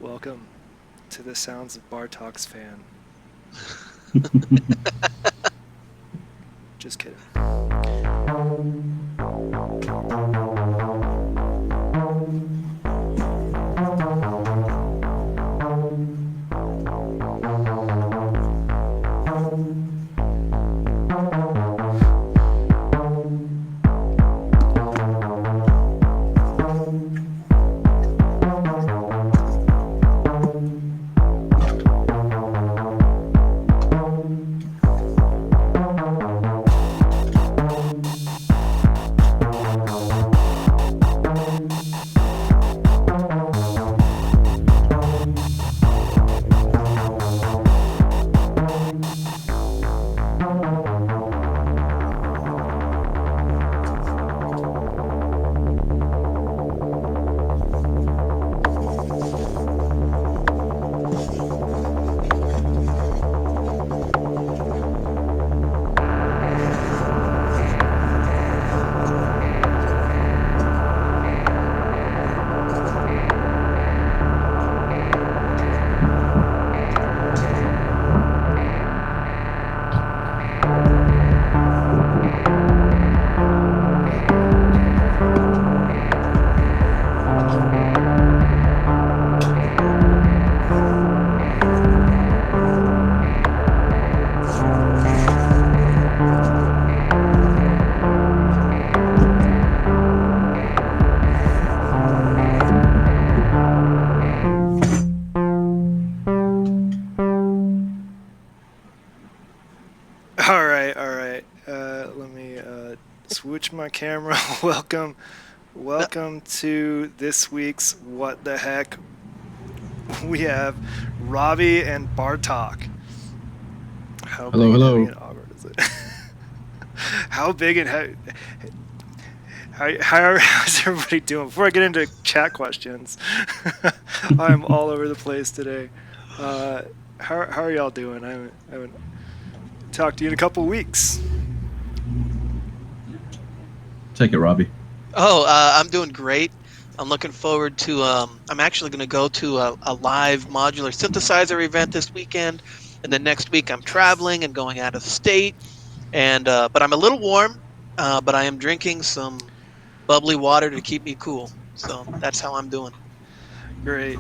Welcome to the Sounds of Bartok's Fan. Just kidding. All right. Let me switch my camera. Welcome to this week's What the Heck. We have Robbie and Bartok. How big and awkward is it? How big and how's everybody doing? Before I get into chat questions, I'm all over the place today. How are y'all doing? I haven't talked to you in a couple weeks. Take it, Robbie. I'm doing great. I'm looking forward to. I'm actually going to go to a live modular synthesizer event this weekend, and then next week I'm traveling and going out of state. And but I'm a little warm, but I am drinking some bubbly water to keep me cool. So that's how I'm doing. Great.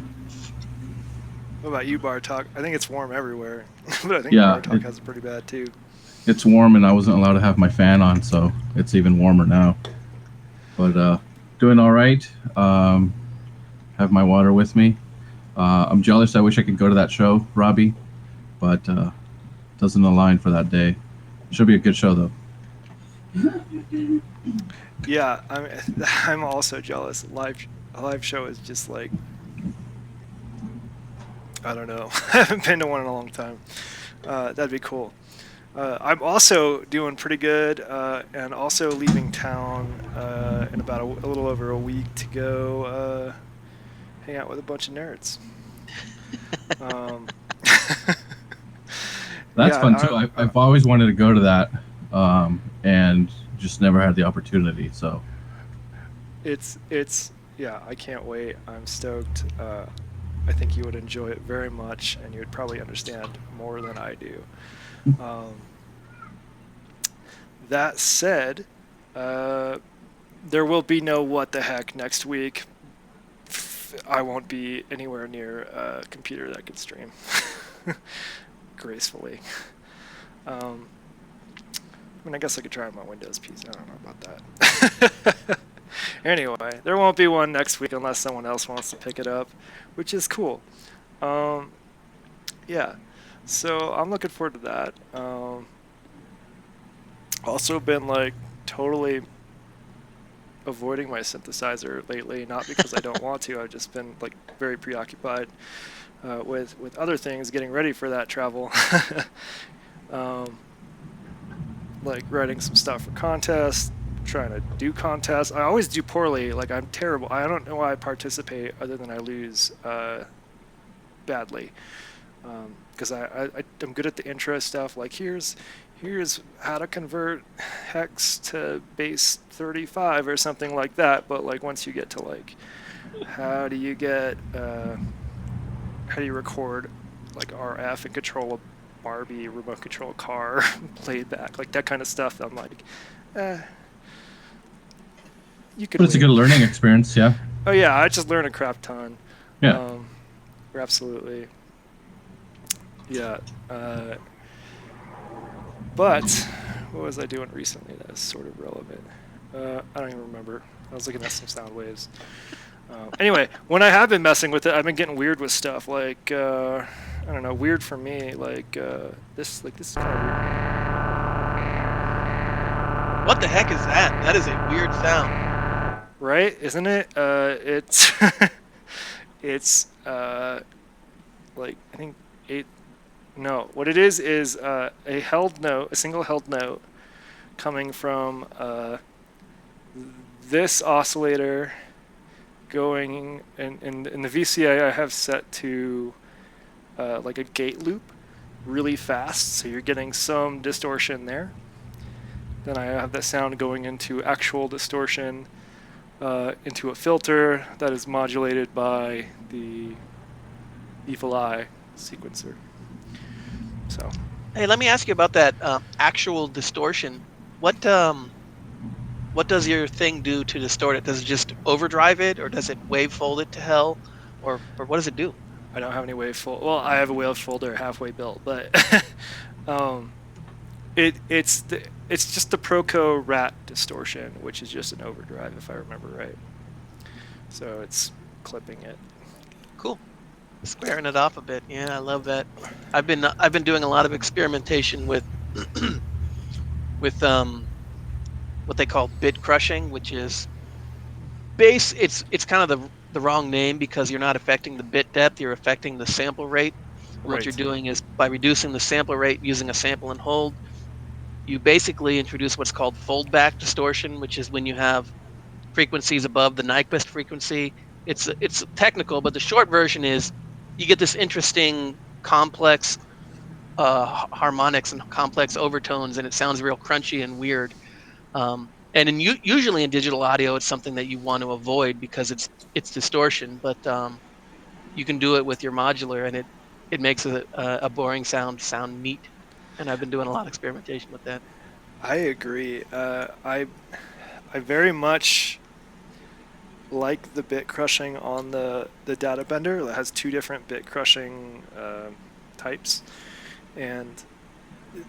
What about you, Bartok? I think it's warm everywhere, but I think Bartok has it pretty bad too. It's warm, and I wasn't allowed to have my fan on, so it's even warmer now. But doing all right. Have my water with me. I'm jealous. I wish I could go to that show, Robbie, but doesn't align for that day. Should be a good show, though. Yeah, I'm also jealous. A live show is just like, I don't know. I haven't been to one in a long time. That'd be cool. I'm also doing pretty good, and also leaving town in about a little over a week to go hang out with a bunch of nerds. That's fun too. I've always wanted to go to that, and just never had the opportunity. So it's I can't wait. I'm stoked. I think you would enjoy it very much, and you would probably understand more than I do. That said, there will be no What the Heck next week. I won't be anywhere near a computer that could stream gracefully. I mean, I guess I could try on my Windows PC. I don't know about that. Anyway, there won't be one next week unless someone else wants to pick it up, which is cool. Yeah, so I'm looking forward to that. Also been like totally avoiding my synthesizer lately, not because I don't want to. I've just been like very preoccupied with other things, getting ready for that travel. Like writing some stuff for contests, trying to do contests. I always do poorly. Like, I'm terrible. I don't know why I participate other than I lose badly. Because I'm good at the intro stuff. Like, here's how to convert hex to base 35 or something like that. But like once you get to like how do you get how do you record like RF and control a Barbie remote control car playback, like that kind of stuff. I'm like, you could. But it's a wait. good learning experience, yeah. Oh yeah, I just learned a crap ton. Yeah. Absolutely. Yeah. But what was I doing recently that was sort of relevant? I don't even remember. I was looking at some sound waves. Anyway, when I have been messing with it, I've been getting weird with stuff. Like I don't know, weird for me. Like this is kind of weird. What the heck is that? That is a weird sound. Right? Isn't it? It's it's like I think eight. No, what it is a held note, a single held note, coming from this oscillator, going in the VCA I have set to like a gate loop, really fast, so you're getting some distortion there. Then I have that sound going into actual distortion, into a filter that is modulated by the Evil Eye sequencer. So. Hey, let me ask you about that actual distortion. What does your thing do to distort it? Does it just overdrive it, or does it wavefold it to hell, or what does it do? I don't have any wavefold. Well, I have a wavefolder halfway built, but it's just the Proco Rat distortion, which is just an overdrive, if I remember right. So it's clipping it. Cool. Squaring it off a bit. Yeah, I love that. I've been doing a lot of experimentation with what they call bit crushing, which is it's kind of the wrong name because you're not affecting the bit depth, you're affecting the sample rate. And what Right. you're doing is by reducing the sample rate using a sample and hold, you basically introduce what's called foldback distortion, which is when you have frequencies above the Nyquist frequency. It's technical, but the short version is you get this interesting complex harmonics and complex overtones, and it sounds real crunchy and weird. And usually in digital audio, it's something that you want to avoid because it's distortion. But you can do it with your modular, and it makes a boring sound neat. And I've been doing a lot of experimentation with that. I agree. I very much like the bit crushing on the data bender that has two different bit crushing types, and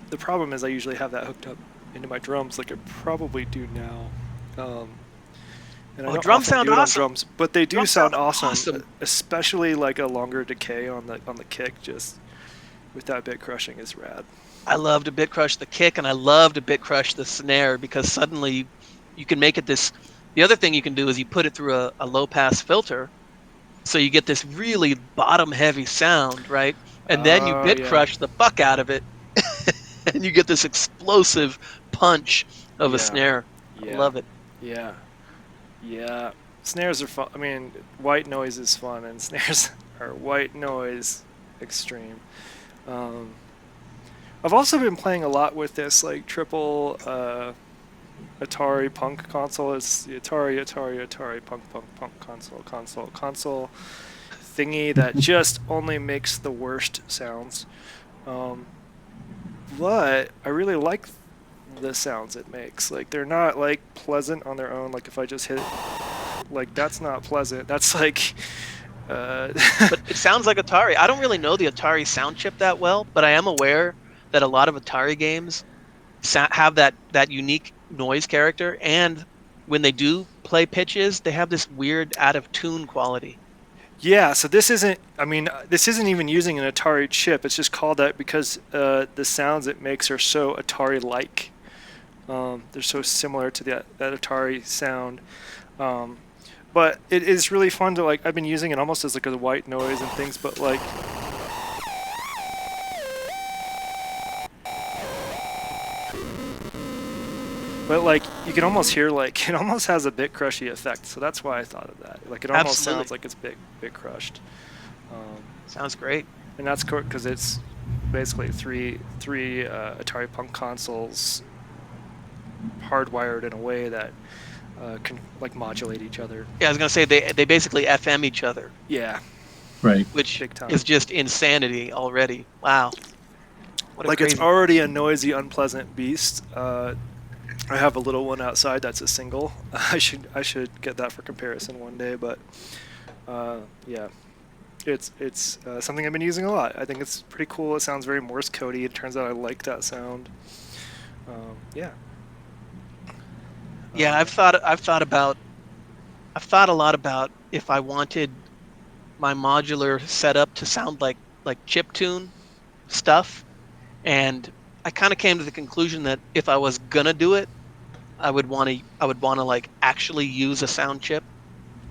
the problem is I usually have that hooked up into my drums like I probably do now. And I don't drums often sound do it on awesome. drums, but they do Drums sound sound awesome, awesome. especially like a longer decay on the kick. Just with that bit crushing is rad. I love to bit crush the kick, and I love to bit crush the snare because suddenly you can make it this. The other thing you can do is you put it through a low pass filter, so you get this really bottom heavy sound, right? And then you bit Yeah. crush the fuck out of it, and you get this explosive punch of a snare. I Yeah. love it. Yeah. Yeah. Snares are fun. I mean, white noise is fun, and snares are white noise extreme. I've also been playing a lot with this like triple Atari Punk console. It's the Atari Punk console thingy that just only makes the worst sounds. But I really like the sounds it makes. Like they're not like pleasant on their own. Like if I just hit, like that's not pleasant. That's like. But it sounds like Atari. I don't really know the Atari sound chip that well, but I am aware that a lot of Atari games have that unique noise character, and when they do play pitches, they have this weird out of tune quality. Yeah, so this isn't. I mean, this isn't even using an Atari chip. It's just called that because the sounds it makes are so Atari-like. They're so similar to that Atari sound. But it is really fun to like. I've been using it almost as like a white noise and things, but like. But like you can almost hear like it almost has a bit crushy effect, so that's why I thought of that. Like it almost Absolutely. sounds like it's bit crushed. Sounds great. And that's because it's basically three Atari Punk consoles hardwired in a way that can like modulate each other. Yeah, I was gonna say they basically FM each other. Yeah. Right. which Big time. is just insanity already. Wow. What a Like, crazy. it's already a noisy, unpleasant beast. I have a little one outside that's a single. I should get that for comparison one day, but yeah, it's something I've been using a lot. I think it's pretty cool. It sounds very Morse codey. It turns out I like that sound. Yeah. Yeah, I've thought a lot about if I wanted my modular setup to sound like chiptune stuff, and I kind of came to the conclusion that if I was gonna do it, I would want to like actually use a sound chip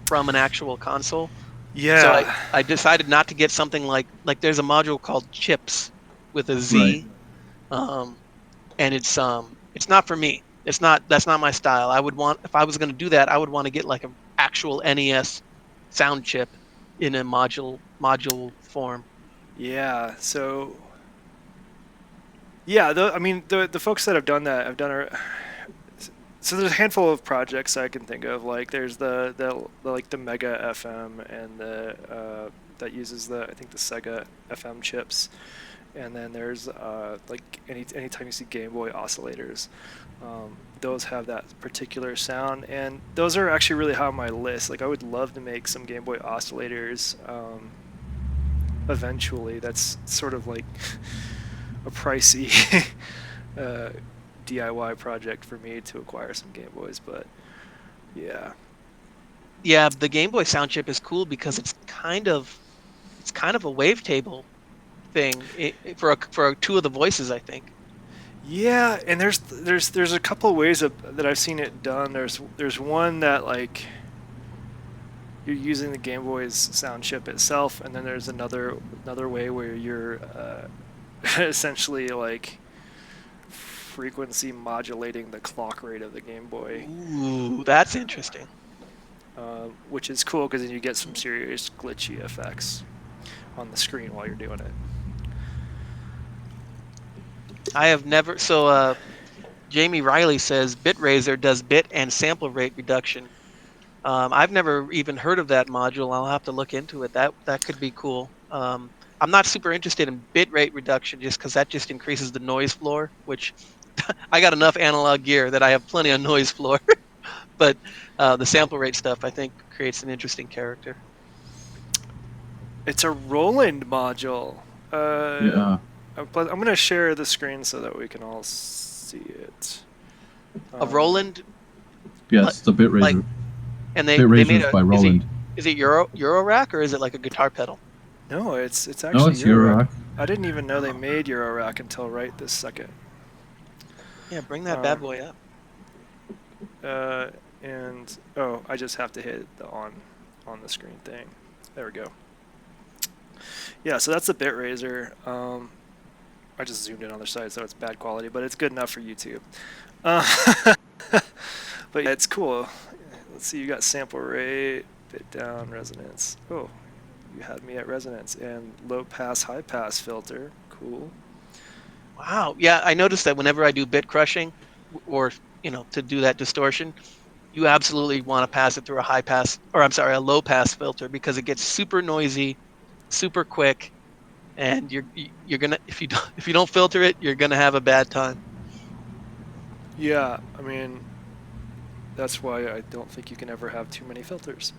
from an actual console. So I Yeah. I decided not to get something like there's a module called Chips with a Right. Z, um, and it's not for me. That's not my style. I would want if I was going to do that, I would want to get like an actual NES sound chip in a module form. Yeah. So yeah, I mean the folks that have done that have done a. So there's a handful of projects I can think of. Like there's the like the Mega FM and the that uses the I think the Sega FM chips, and then there's like anytime you see Game Boy oscillators, those have that particular sound, and those are actually really high on my list. Like I would love to make some Game Boy oscillators eventually. That's sort of like a pricey uh, DIY project for me to acquire some Game Boys, but yeah. Yeah, the Game Boy sound chip is cool because it's kind of a wavetable thing for two of the voices, I think. Yeah, and there's a couple of ways that I've seen it done. There's one that like you're using the Game Boy's sound chip itself, and then there's another way where you're essentially like frequency modulating the clock rate of the Game Boy, Ooh, that's interesting. which is cool because then you get some serious glitchy effects on the screen while you're doing it. I have never Jamie Riley says BitRaiser does bit and sample rate reduction. I've never even heard of that module. I'll have to look into it. That could be cool. I'm not super interested in bit rate reduction just because that just increases the noise floor, which I got enough analog gear that I have plenty of noise floor. But the sample rate stuff, I think, creates an interesting character. It's a Roland module. Yeah. I'm going to share the screen so that we can all see it. A Roland, Yes, the bit like, raiser. and Bit they made raisers by Roland. is it Euro rack or is it like a guitar pedal? No, it's No, actually it's Eurorack. Eurorack. I didn't even know they made Eurorack until right this second. Yeah, bring that bad boy up. And oh, I just have to hit the on the screen thing. There we go. Yeah, so that's the BitRaiser. I just zoomed in on the side, so it's bad quality, but it's good enough for YouTube. But yeah, it's cool. Let's see, you got sample rate, bit down, resonance. Oh, you had me at resonance, and low pass, high pass filter. Cool. Wow. Yeah, I noticed that whenever I do bit crushing, or to do that distortion, you absolutely want to pass it through a low pass filter because it gets super noisy, super quick, and you're gonna if you don't filter it, you're gonna have a bad time. Yeah, I mean, that's why I don't think you can ever have too many filters.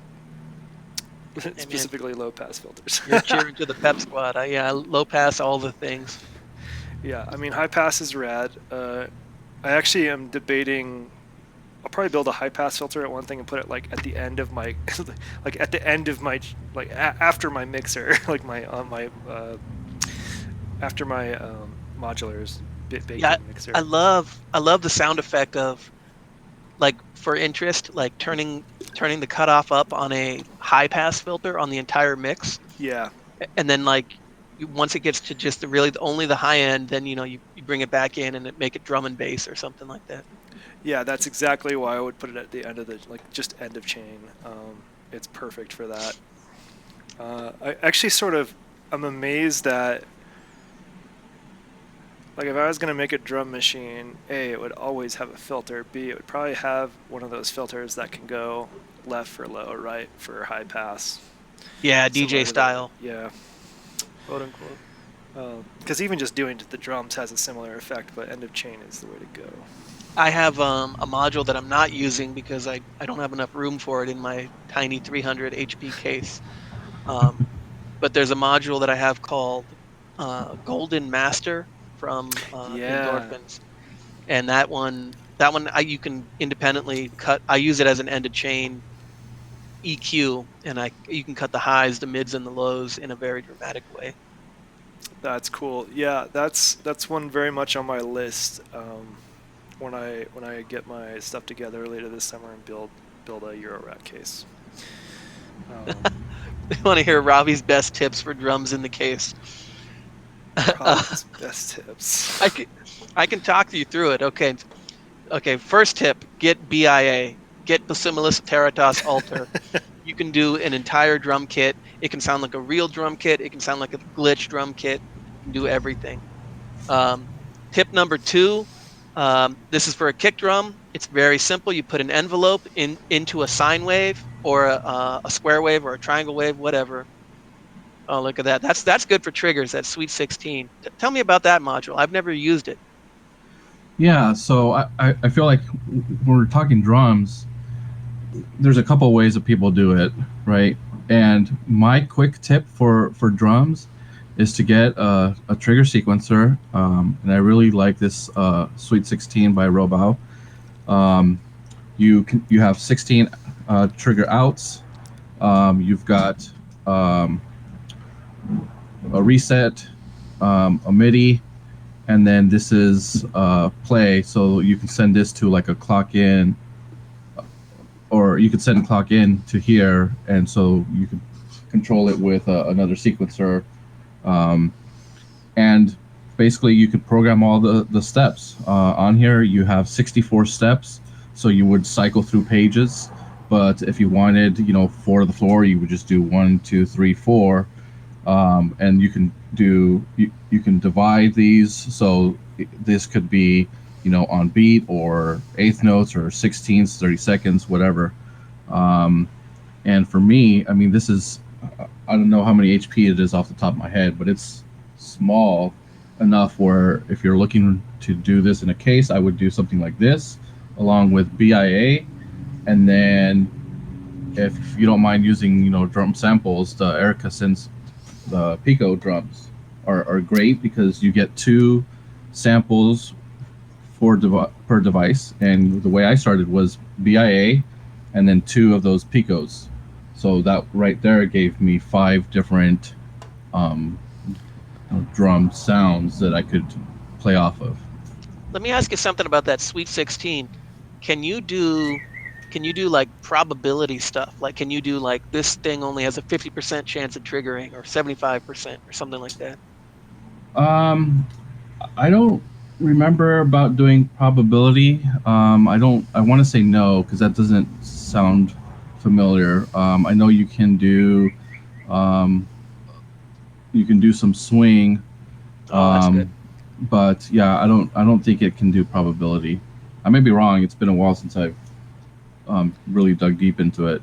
Specifically low pass filters. You're cheering to the pep squad. Yeah, low pass all the things. Yeah, I mean, high pass is rad. I actually am debating. I'll probably build a high pass filter at one thing and put it like at the end of my, like at the end of my, like after my mixer, like after my modulars baking mixer. I love the sound effect of, like, for interest, like turning the cutoff up on a high pass filter on the entire mix. Yeah. And then like once it gets to just only the high end, then you bring it back in and make it drum and bass or something like that. Yeah, that's exactly why I would put it at the end of the just end of chain. It's perfect for that. I actually I'm amazed that, like, if I was gonna make a drum machine, A, it would always have a filter. B, it would probably have one of those filters that can go left for low, right for high pass. Yeah, similar DJ to that. style, Yeah. quote unquote. Because even just doing the drums has a similar effect, but end of chain is the way to go. I have a module that I'm not using because I don't have enough room for it in my tiny 300 HP case. But there's a module that I have called Golden Master from Yeah. Endorphins, and you can independently cut. I use it as an end of chain EQ, and you can cut the highs, the mids, and the lows in a very dramatic way. That's cool. Yeah, that's one very much on my list. When I get my stuff together later this summer and build a Eurorack case. I want to hear Robbie's best tips for drums in the case. Robbie's best tips. I can talk you through it. Okay. First tip: get BIA, get Basimus Terratas Alter. You can do an entire drum kit. It can sound like a real drum kit. It can sound like a glitch drum kit. You can do everything. Tip number 2. This is for a kick drum. It's very simple. You put an envelope into a sine wave or a square wave or a triangle wave, whatever. Oh, look at that. That's good for triggers. That's Sweet 16. Tell me about that module. I've never used it. Yeah, so I feel like when we're talking drums, there's a couple ways that people do it, right? And my quick tip for drums is to get a trigger sequencer, and I really like this Sweet 16 by Robau. You have 16 trigger outs. You've got a reset, a MIDI, and then this is play. So you can send this to like a clock in, or you could send clock in to here, and so you can control it with another sequencer. And basically you could program all the steps. On here you have 64 steps, so you would cycle through pages, but if you wanted, 4 to the floor, you would just do 1, 2, 3, 4. And you can divide these, so this could be on beat or eighth notes or 16ths, 30 seconds, whatever. And for me, I mean, this is, I don't know how many HP it is off the top of my head, but it's small enough where if you're looking to do this in a case, I would do something like this along with BIA. And then if you don't mind using drum samples, the Erica Synth, the Pico drums are great because you get 2 samples per device, and the way I started was BIA and then 2 of those Picos, so that right there gave me 5 different drum sounds that I could play off of. Let me ask you something about that Sweet 16. Can you do like probability stuff? Like, can you do like this thing only has a 50% chance of triggering, or 75%, or something like that? I don't remember about doing probability. I want to say no, because that doesn't sound familiar. I know you can do some swing. Oh, that's good. But yeah, I don't think it can do probability. I may be wrong. It's been a while since I've really dug deep into it.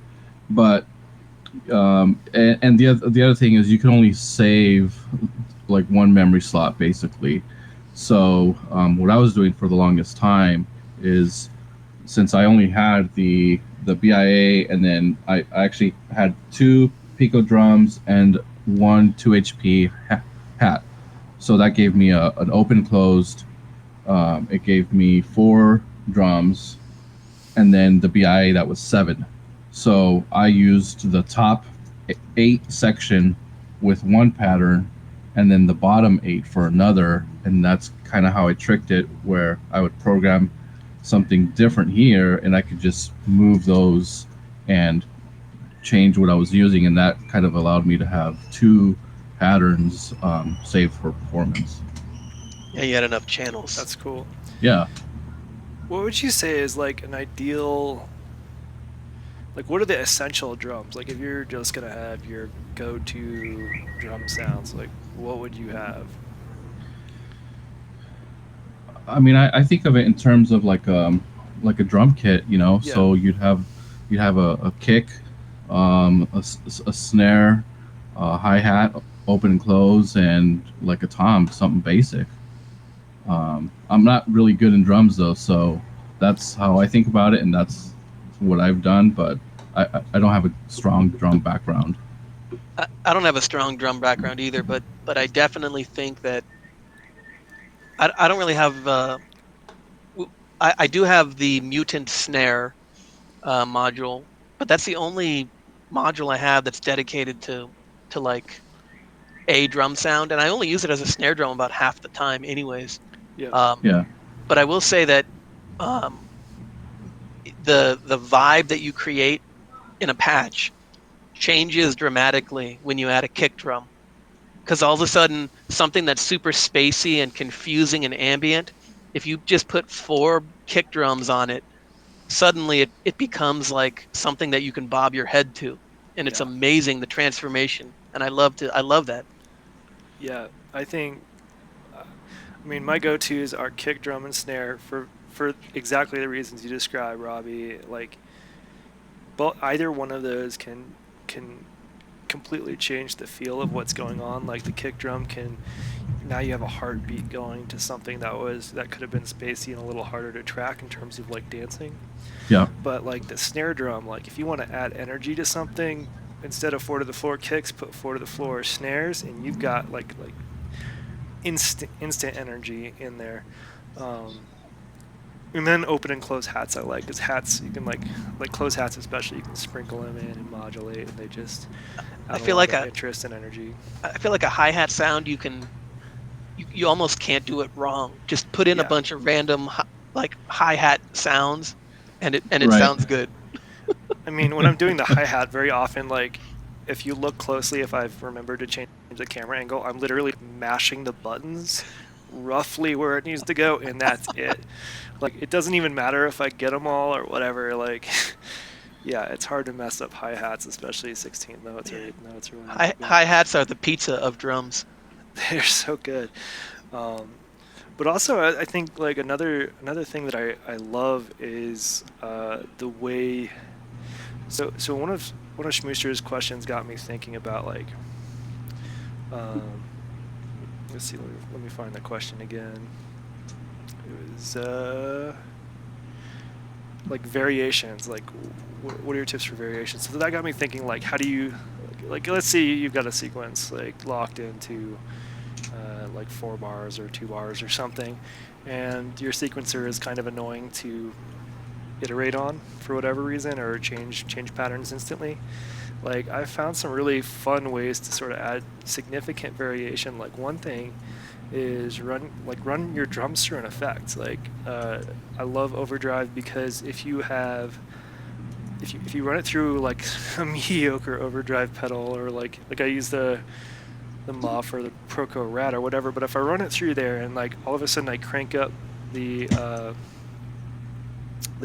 But and the other thing is you can only save like 1 memory slot basically. So what I was doing for the longest time is, since I only had the BIA, and then I actually had 2 Pico drums and 1 2 HP hat. So that gave me an open closed. It gave me 4 drums, and then the BIA that was 7. So I used the top 8 section with 1 pattern, and then the bottom 8 for another, and that's kind of how I tricked it, where I would program something different here, and I could just move those and change what I was using, and that kind of allowed me to have 2 patterns saved for performance. Yeah, you had enough channels. That's cool. Yeah. What would you say is like an ideal, like what are the essential drums? Like if you're just gonna have your go-to drum sounds, like what would you have? I mean, I think of it in terms of like a drum kit, Yeah. So you'd have a kick, a snare, a hi hat, open and close, and like a tom, something basic. I'm not really good in drums though, so that's how I think about it, and that's what I've done. But I don't have a strong drum background. I don't have a strong drum background either, but I definitely think that I don't really have. I do have the mutant snare module, but that's the only module I have that's dedicated to like a drum sound, and I only use it as a snare drum about half the time, anyways. Yeah. Um, Yeah, but I will say that um, the vibe that you create in a patch changes dramatically when you add a kick drum, because all of a sudden something that's super spacey and confusing and ambient, if you just put 4 kick drums on it, suddenly it becomes like something that you can bob your head to, and it's Yeah. amazing the transformation, and I love that. Yeah. I think. I mean, my go-tos are kick drum and snare for exactly the reasons you described, Robbie. Like, but either one of those can completely change the feel of what's going on. Like the kick drum can, now you have a heartbeat going to something that could have been spacey and a little harder to track in terms of like dancing. yeah, But like the snare drum, like if you want to add energy to something, instead of 4 to the floor kicks, put 4 to the floor snares, and you've got like instant energy in there. Um, and then open and close hats I like, because hats you can like close hats especially, you can sprinkle them in and modulate, and they just I add a feel lot like of a interest and energy. I feel like a hi-hat sound you almost can't do it wrong. Just put in a Yeah. bunch of random like hi-hat sounds, and it right. sounds good. I mean, when I'm doing the hi-hat, very often, like, if you look closely, if I've remembered to change the camera angle, I'm literally mashing the buttons roughly where it needs to go, and that's it. Like, it doesn't even matter if I get them all or whatever. Like, yeah, it's hard to mess up hi-hats, especially 16 notes or Man, 8 notes or whatever. But hi-hats are the pizza of drums. they're so good. Um, but also, I think like another thing that I love is the way. So one of Schmooster's questions got me thinking about like, um, let's see, let me find the question again. It was like variations, like what are your tips for variations? So that got me thinking like, how do you like let's say you've got a sequence like locked into like 4 bars or 2 bars or something, and your sequencer is kind of annoying to iterate on for whatever reason, or change patterns instantly. Like I found some really fun ways to sort of add significant variation. Like one thing is run your drums through an effect. Like I love overdrive, because if you run it through like a mediocre overdrive pedal, or like I use the muff or the Proco Rat or whatever, but if I run it through there and like all of a sudden I crank up the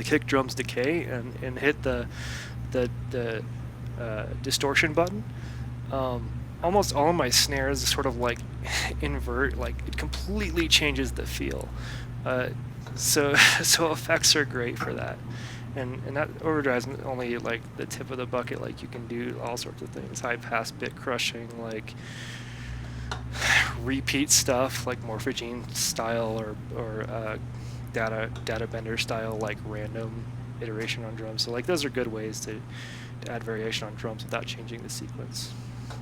kick drum's decay and hit the distortion button, almost all of my snares sort of like invert, like it completely changes the feel. So so effects are great for that. And that overdrive's only like the tip of the bucket. Like you can do all sorts of things, high pass bit crushing, like repeat stuff like Morphogene style, or data bender style, like random iteration on drums. So like those are good ways to add variation on drums without changing the sequence.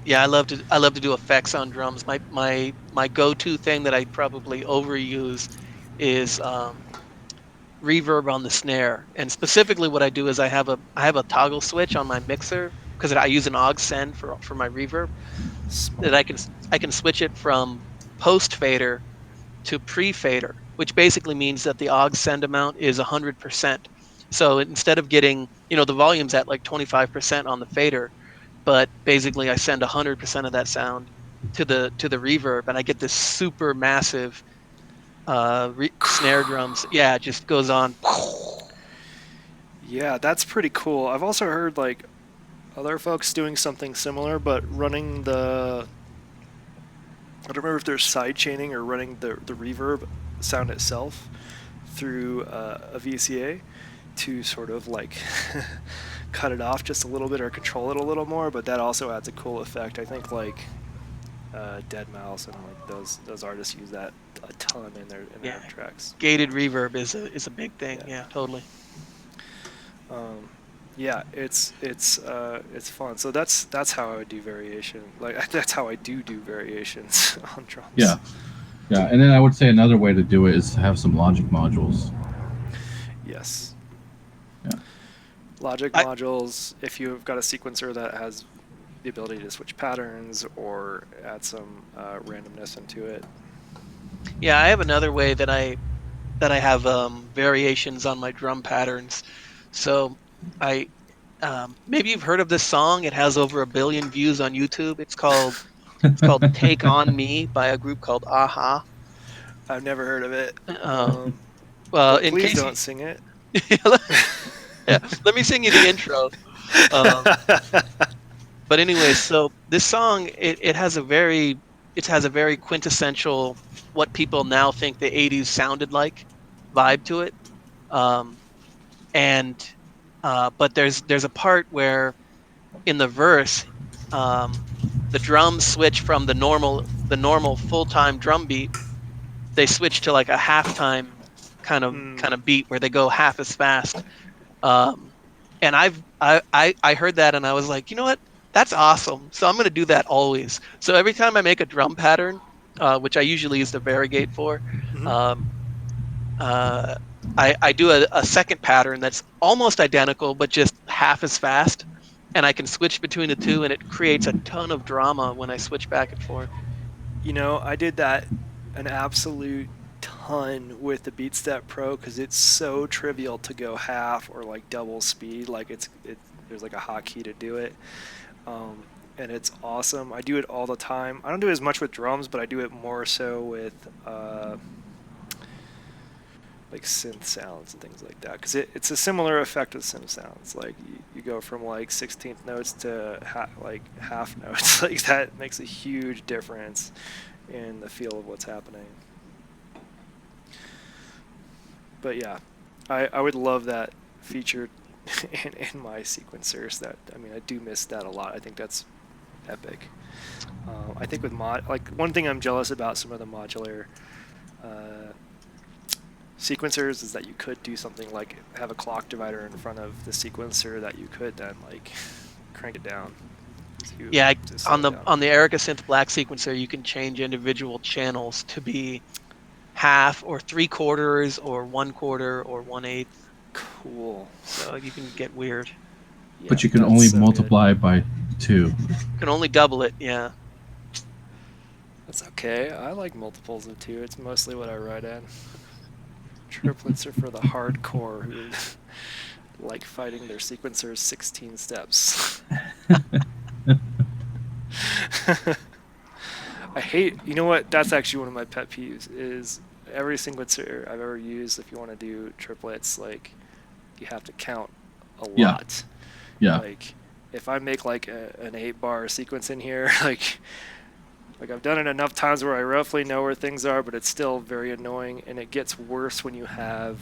Yeah, I love to do effects on drums. My go-to thing that I probably overuse is reverb on the snare. And specifically what I do is I have a toggle switch on my mixer, because I use an aux send for my reverb, that Smart. I can switch it from post fader to pre fader, which basically means that the aux send amount is 100%. So instead of getting, the volume's at like 25% on the fader, but basically I send 100% of that sound to the reverb, and I get this super massive snare drums. Yeah, it just goes on. Yeah, that's pretty cool. I've also heard like other folks doing something similar, but running I don't remember if they're side chaining or running the reverb sound itself through a VCA to sort of like cut it off just a little bit or control it a little more, but that also adds a cool effect. I think like Dead Mouse and like those artists use that a ton in their tracks. Gated reverb is a big thing. Yeah, totally. Yeah, it's fun. So that's how I would do variation. Like that's how I do variations on drums. Yeah, and then I would say another way to do it is to have some Logic modules. Yes. Yeah. Logic modules. If you've got a sequencer that has the ability to switch patterns or add some randomness into it. Yeah, I have another way that I have variations on my drum patterns. So maybe you've heard of this song. It has over 1 billion views on YouTube. It's called "Take on Me" by a group called Aha. I've never heard of it. Well, in please case don't sing it. Yeah, let me sing you the intro. But anyway, so this song it has a very quintessential what people now think the 80s sounded like vibe to it. But there's a part where in the verse the drums switch from the normal full-time drum beat. They switch to like a halftime kind of beat where they go half as fast. And I heard that and I was like, you know what? That's awesome. So I'm going to do that always. So every time I make a drum pattern, which I usually use the variegate for, I do a second pattern that's almost identical, but just half as fast. And I can switch between the two, and it creates a ton of drama when I switch back and forth. You know, I did that an absolute ton with the BeatStep Pro because it's so trivial to go half or like double speed. Like there's like a hotkey to do it, and it's awesome. I do it all the time. I don't do it as much with drums, but I do it more so with like synth sounds and things like that because it's a similar effect with synth sounds. Like you go from like 16th notes to half notes. Like that makes a huge difference in the feel of what's happening. But yeah, I would love that featured in my sequencers. I do miss that a lot. I think that's epic. I think with one thing I'm jealous about some of the modular sequencers is that you could do something like have a clock divider in front of the sequencer that you could then like crank it down. Yeah, on the Erica Synth Black sequencer, you can change individual channels to be half or 3/4 or 1/4 or 1/8. Cool. So you can get weird. Yeah, but you can only multiply by 2. You can only double it, yeah. That's okay. I like multiples of 2. It's mostly what I write in. Triplets are for the hardcore who like fighting their sequencers 16 steps. I hate, you know what, that's actually one of my pet peeves is every sequencer I've ever used, if you want to do triplets, like you have to count a lot. Yeah. Like if I make like an 8-bar sequence in here, like I've done it enough times where I roughly know where things are, but it's still very annoying, and it gets worse when you have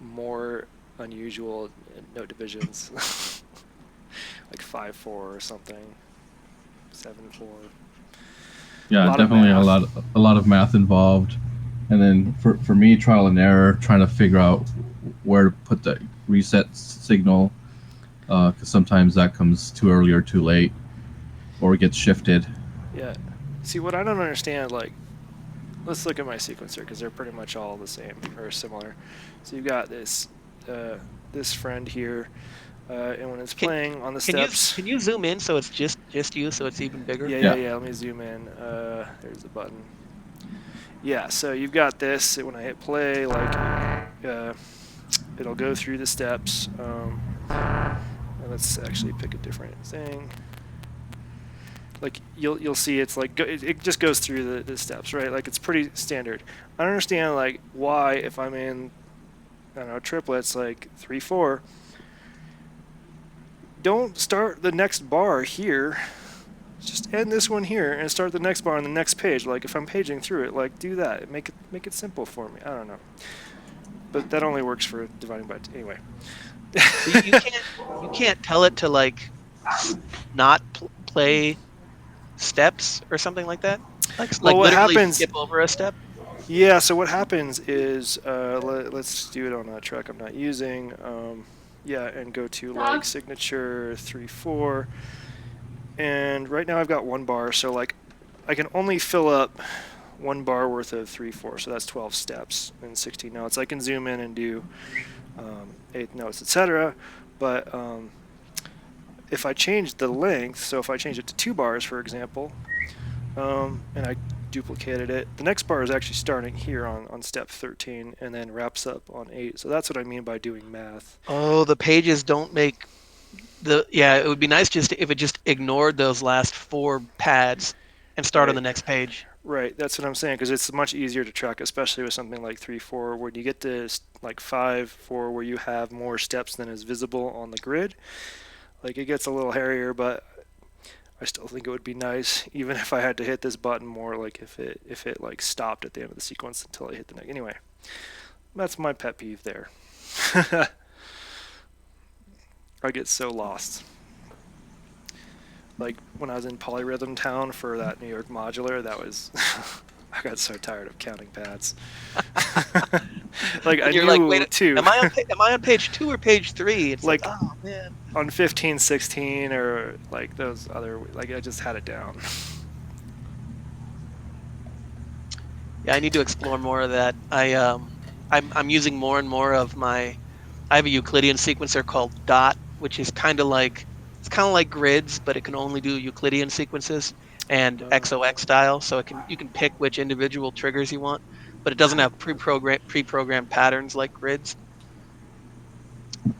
more unusual note divisions, like 5/4 or something, 7/4. Yeah, definitely a lot of math involved, and then for me, trial and error, trying to figure out where to put the reset signal, because sometimes that comes too early or too late. Or it gets shifted. Yeah. See, what I don't understand, like, let's look at my sequencer because they're pretty much all the same or similar. So you've got this friend here, and when it's playing on the steps. Can you zoom in so it's just you, so it's even bigger? Yeah. Let me zoom in. There's the button. Yeah. So you've got this. When I hit play, like, it'll go through the steps. Let's actually pick a different thing. Like you'll see it's like it just goes through the steps, right? Like it's pretty standard. I don't understand like why if I'm in, I don't know, triplets like 3/4, don't start the next bar here. Just end this one here and start the next bar on the next page. Like if I'm paging through it, like do that. Make it simple for me. I don't know. but that only works for dividing by anyway. So you can't tell it to like not play steps or something like that. Well, Like what literally happens? skip over a step. Yeah. So what happens is, let's do it on a track I'm not using. Yeah, and go to like signature 3/4, and right now I've got 1 bar, so like I can only fill up 1 bar worth of 3/4, so that's 12 steps and 16 notes. I can zoom in and do 8 notes, etc. But if I change the length, so if I change it to 2 bars, for example, and I duplicated it, the next bar is actually starting here on step 13 and then wraps up on 8. So that's what I mean by doing math. Oh, the pages don't make yeah. It would be nice just if it just ignored those last 4 pads and start on the Right. next page. Right, that's what I'm saying, because it's much easier to track, especially with something like 3/4, when you get to like 5/4, where you have more steps than is visible on the grid. Like, it gets a little hairier, but I still think it would be nice, even if I had to hit this button more, like if it like stopped at the end of the sequence until I hit the next. Anyway, that's my pet peeve there. I get so lost. Like when I was in Polyrhythm Town for that New York modular, that was I got so tired of counting pads. Like I You're knew like, wait, too. am I on page 2 or page 3? It's like, Like oh man. on 15, 16, or like those other, like I just had it down. Yeah, I need to explore more of that. I'm using more and more of I have a Euclidean sequencer called Dot, which is kind of like grids, but it can only do Euclidean sequences and XOX style. So you can pick which individual triggers you want, but it doesn't have pre-programmed patterns like grids.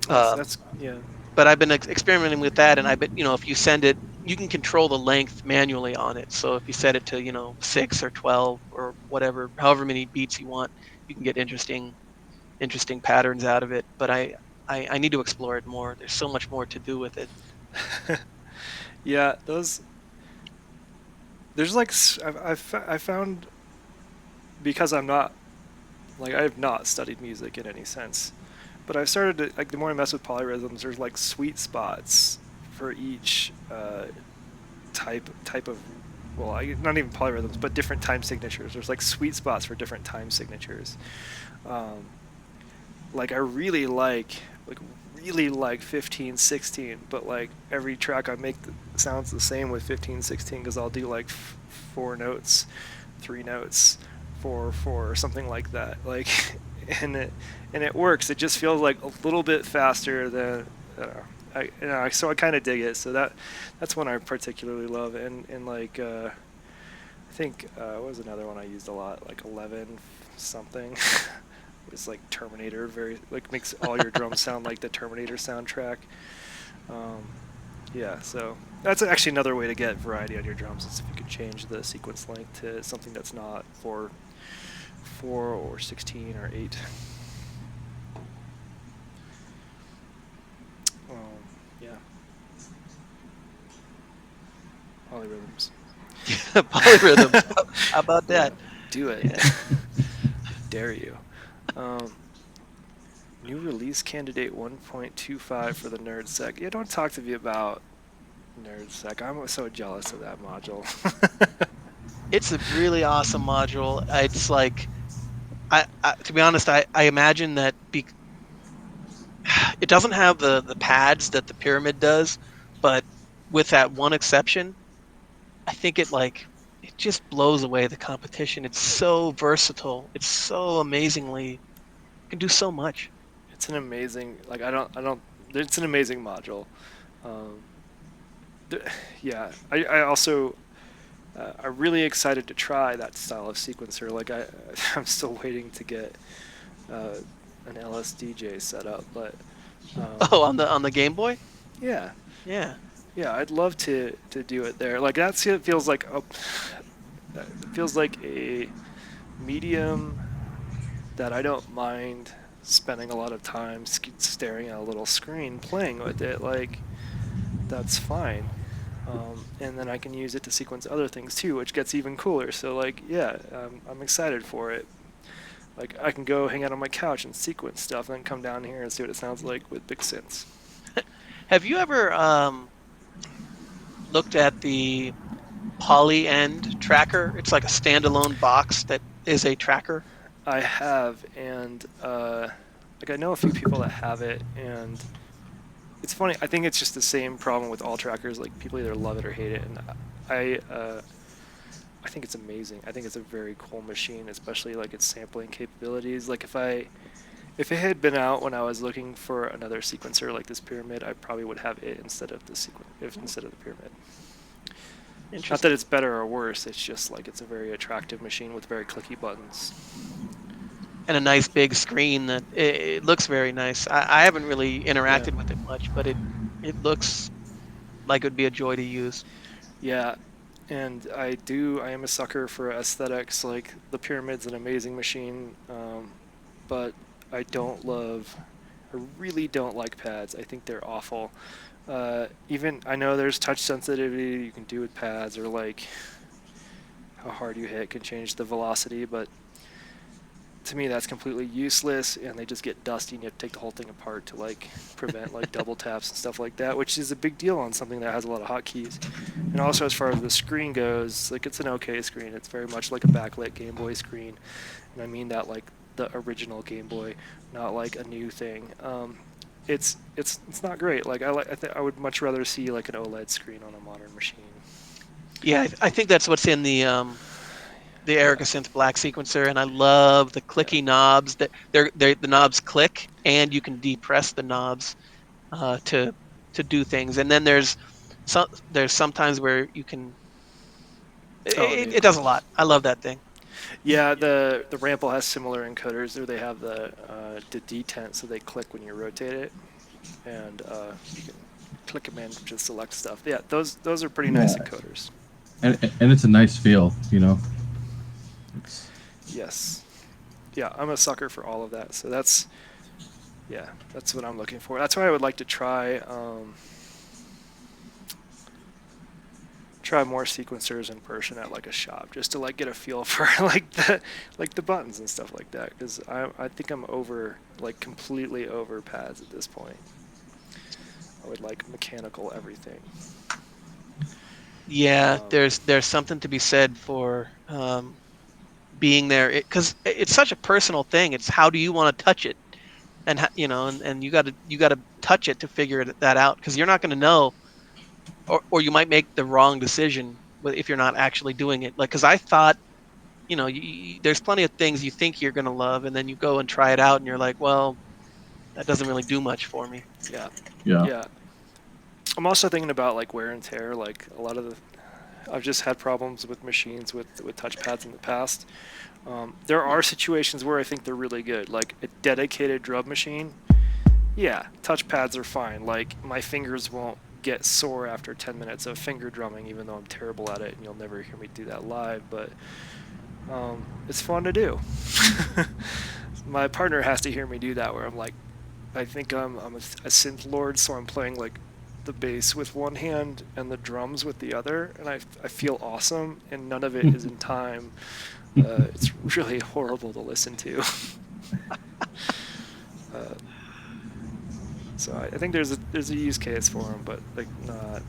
That's yeah. But I've been experimenting with that, and I bet if you send it, you can control the length manually on it. So if you set it to 6 or 12 or whatever, however many beats you want, you can get interesting patterns out of it. But I need to explore it more. There's so much more to do with it. Yeah, there's like I found, because I'm not, like, I have not studied music in any sense, but I've started to, like, the more I mess with polyrhythms, there's like sweet spots for each type of, well, not even polyrhythms, but different time signatures. There's like sweet spots for different time signatures. Like I really like 15, 16, but like every track I make sounds the same with 15, 16, because I'll do like 4 notes, 3 notes, 4, 4, or something like that. Like, and it works. It just feels like a little bit faster than. So I kind of dig it. So that's one I particularly love. And like I think what was another one I used a lot, like 11 something. It's like Terminator, very like makes all your drums sound like the Terminator soundtrack. Yeah, so that's actually another way to get variety on your drums, is if you could change the sequence length to something that's not 4 or 16 or 8. Yeah. Polyrhythms. Polyrhythms. How about that? Yeah, do it. Yeah. Dare you. New release candidate 1.25 for the NerdSec. Yeah, don't talk to me about NerdSec. I'm so jealous of that module. It's a really awesome module. It's like, to be honest, I imagine that it doesn't have the pads that the Pyramid does, but with that one exception, I think it just blows away the competition. It's so versatile. It's so amazingly, it can do so much. It's an amazing, like, it's an amazing module. Yeah, I also, I'm really excited to try that style of sequencer. Like, I'm still waiting to get an LSDJ set up, but Oh, on the Game Boy? yeah, Yeah. I'd love to do it there. Like, it feels like a medium that I don't mind spending a lot of time staring at a little screen playing with it. Like, that's fine. And then I can use it to sequence other things too, which gets even cooler. So like, yeah, I'm excited for it. Like I can go hang out on my couch and sequence stuff, and then come down here and see what it sounds like with big synths. Have you ever looked at the Polyend tracker? It's like a standalone box that is a tracker. I have, and like I know a few people that have it, and it's funny. I think it's just the same problem with all trackers. Like people either love it or hate it, and I think it's amazing. I think it's a very cool machine, especially like its sampling capabilities. Like if it had been out when I was looking for another sequencer like this pyramid, I probably would have it instead of the instead of the pyramid. Not that it's better or worse. It's just like it's a very attractive machine with very clicky buttons. And a nice big screen that it looks very nice. I haven't really interacted with it much, but it looks like it would be a joy to use. Yeah, and I am a sucker for aesthetics. Like the pyramid's an amazing machine, but I really don't like pads. I think they're awful. Even I know there's touch sensitivity you can do with pads, or like how hard you hit can change the velocity, but to me that's completely useless, and they just get dusty and you have to take the whole thing apart to like prevent like double taps and stuff like that, which is a big deal on something that has a lot of hotkeys. And also as far as the screen goes, like it's an okay screen. It's very much like a backlit Game Boy screen, and I mean that like the original Game Boy, not like a new thing. It's not great. Like I would much rather see like an OLED screen on a modern machine. Yeah, I think that's what's in the Erica Synth Black sequencer, and I love the clicky knobs. That the knobs click, and you can depress the knobs to do things. And then there's sometimes where you can. It does a lot. I love that thing. Yeah, the Rample has similar encoders. There they have the detent, so they click when you rotate it, and you can click them in to select stuff. Yeah, those are pretty nice encoders. And it's a nice feel, you know. Yes. Yeah, I'm a sucker for all of that. So that's what I'm looking for. That's why I would like to try more sequencers in person at like a shop, just to like get a feel for like the buttons and stuff like that, because I think I'm completely over pads at this point. I would like mechanical everything. Yeah, there's something to be said for being there, because it's such a personal thing. It's how do you want to touch it, and and you got to touch it to figure that out, because you're not going to know, or you might make the wrong decision if you're not actually doing it. Like, because I thought, there's plenty of things you think you're going to love, and then you go and try it out, and you're like, well, that doesn't really do much for me. Yeah. I'm also thinking about like wear and tear. Like a lot of I've just had problems with machines with touchpads in the past. There are situations where I think they're really good, like a dedicated drum machine. Yeah, touchpads are fine. Like my fingers won't get sore after 10 minutes of finger drumming, even though I'm terrible at it, and you'll never hear me do that live. But it's fun to do. My partner has to hear me do that, where I'm like, I think I'm a synth lord, so I'm playing like the bass with one hand and the drums with the other, and I feel awesome, and none of it is in time. It's really horrible to listen to. So I think there's a use case for them, but like not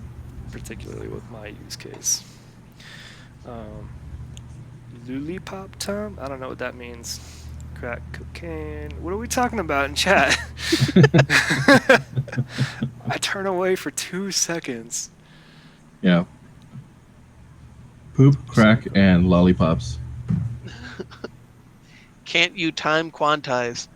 particularly with my use case. Lollipop Tom? I don't know what that means. Crack cocaine. What are we talking about in chat? I turn away for 2 seconds. Yeah. Poop, crack, and lollipops. Can't you time quantize?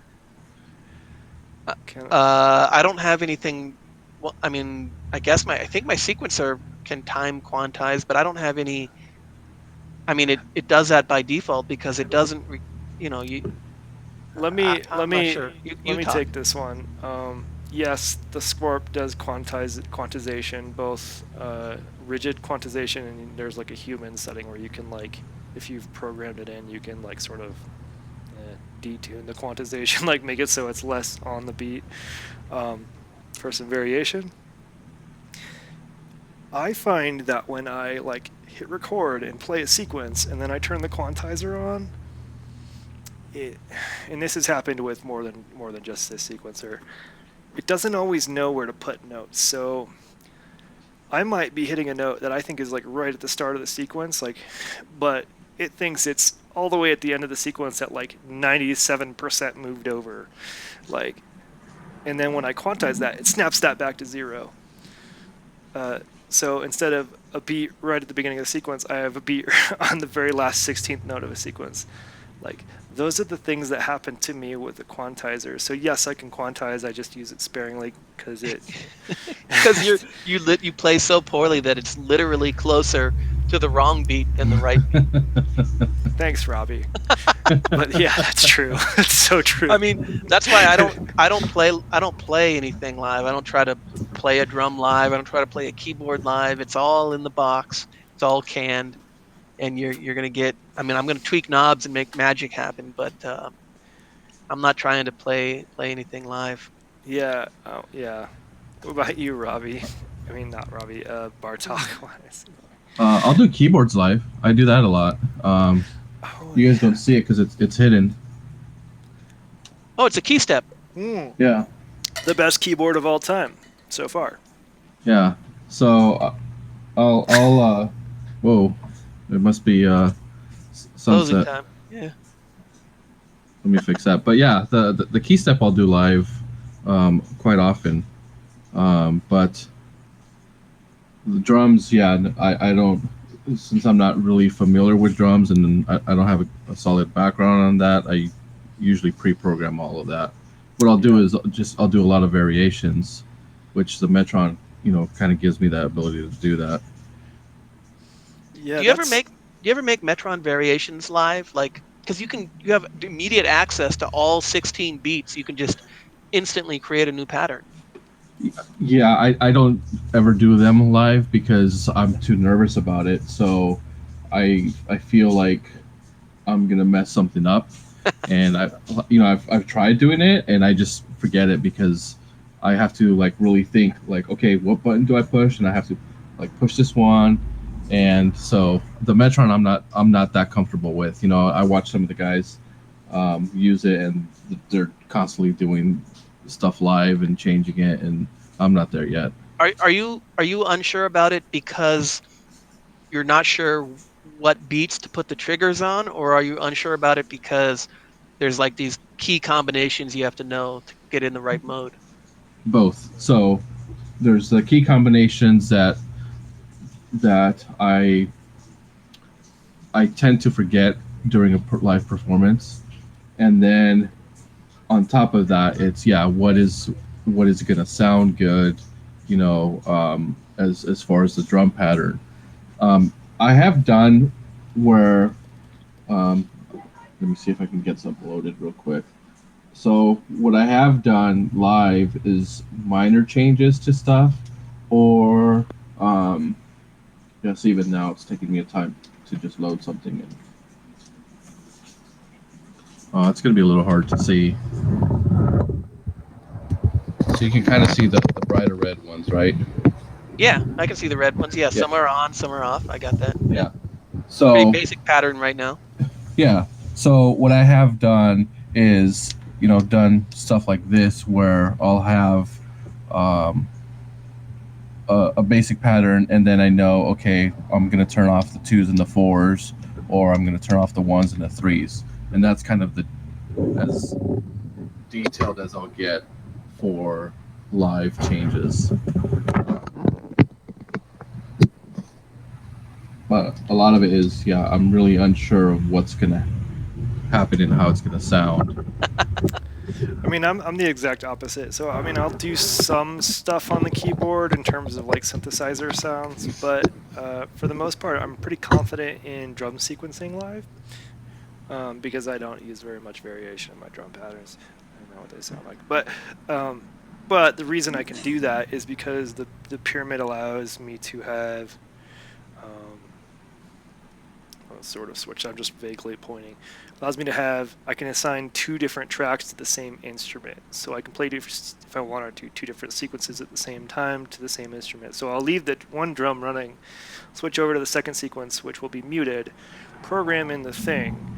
I don't have anything. Well, I mean, I think my sequencer can time quantize, but I don't have any. I mean, it does that by default, because it doesn't. Let me talk. take this one. Yes, the Scorp does quantization, both rigid quantization, and there's like a human setting where you can like, if you've programmed it in, you can like sort of detune the quantization, like make it so it's less on the beat for some variation. I find that when I like hit record and play a sequence and then I turn the quantizer on, and this has happened with more than just this sequencer, it doesn't always know where to put notes. So I might be hitting a note that I think is like right at the start of the sequence, like, but it thinks it's all the way at the end of the sequence at like 97% moved over, like, and then when I quantize that, it snaps that back to 0. So instead of a beat right at the beginning of the sequence, I have a beat on the very last 16th note of a sequence. Like, those are the things that happen to me with the quantizer. So yes, I can quantize. I just use it sparingly because it. Because you play so poorly that it's literally closer to the wrong beat than the right beat. Thanks, Robbie. But yeah, that's true. It's so true. I mean, that's why I don't play anything live. I don't try to play a drum live. I don't try to play a keyboard live. It's all in the box. It's all canned, and you're gonna get. I mean, I'm gonna tweak knobs and make magic happen, but I'm not trying to play anything live. Yeah. Oh, yeah. What about you, Robbie? I mean, not Robbie. Bartok. I'll do keyboards live. I do that a lot. You guys don't see it because it's hidden. Oh, it's a key step. Yeah. The best keyboard of all time so far. Yeah. So I'll whoa, it must be Closing sunset. time. Yeah. Let me fix that. But yeah, the key step I'll do live quite often. But the drums, yeah, I don't, since I'm not really familiar with drums and I don't have a solid background on that, I usually pre-program all of that. What I'll do is I'll do a lot of variations, which the Metron, kind of gives me that ability to do that. Yeah. Do you ever make Metron variations live? Like, because you have immediate access to all 16 beats. You can just instantly create a new pattern. Yeah, I don't ever do them live because I'm too nervous about it. So I feel like I'm gonna mess something up, and I've tried doing it and I just forget it because I have to like really think like, okay, what button do I push, and I have to like push this one, and so the Metron I'm not that comfortable with. I watch some of the guys use it and they're constantly doing stuff live and changing it, and I'm not there yet. Are you unsure about it because you're not sure what beats to put the triggers on, or are you unsure about it because there's like these key combinations you have to know to get in the right mode? Both. So there's the key combinations that I tend to forget during a live performance, and then on top of that, it's what is going to sound good, as far as the drum pattern. I have done where, let me see if I can get something loaded real quick. So what I have done live is minor changes to stuff, or yes, even now it's taking me a time to just load something in. It's going to be a little hard to see. So you can kind of see the brighter red ones, right? Yeah, I can see the red ones. Yeah, some are on, some are off. I got that. Yeah. So pretty basic pattern right now. Yeah. So what I have done is, done stuff like this where I'll have a basic pattern, and then I know, okay, I'm going to turn off the 2s and the 4s, or I'm going to turn off the 1s and the 3s. And that's kind of as detailed as I'll get for live changes. But a lot of it is, I'm really unsure of what's going to happen and how it's going to sound. I mean, I'm the exact opposite. So, I mean, I'll do some stuff on the keyboard in terms of like synthesizer sounds, but for the most part, I'm pretty confident in drum sequencing live because I don't use very much variation in my drum patterns. I don't know what they sound like. But the reason I can do that is because the pyramid allows me to have sort of switch. I'm just vaguely pointing. Allows me to have, I can assign 2 different tracks to the same instrument. So I can play, if I wanted to, 2 different sequences at the same time to the same instrument. So I'll leave the one drum running, switch over to the second sequence, which will be muted, program in the thing,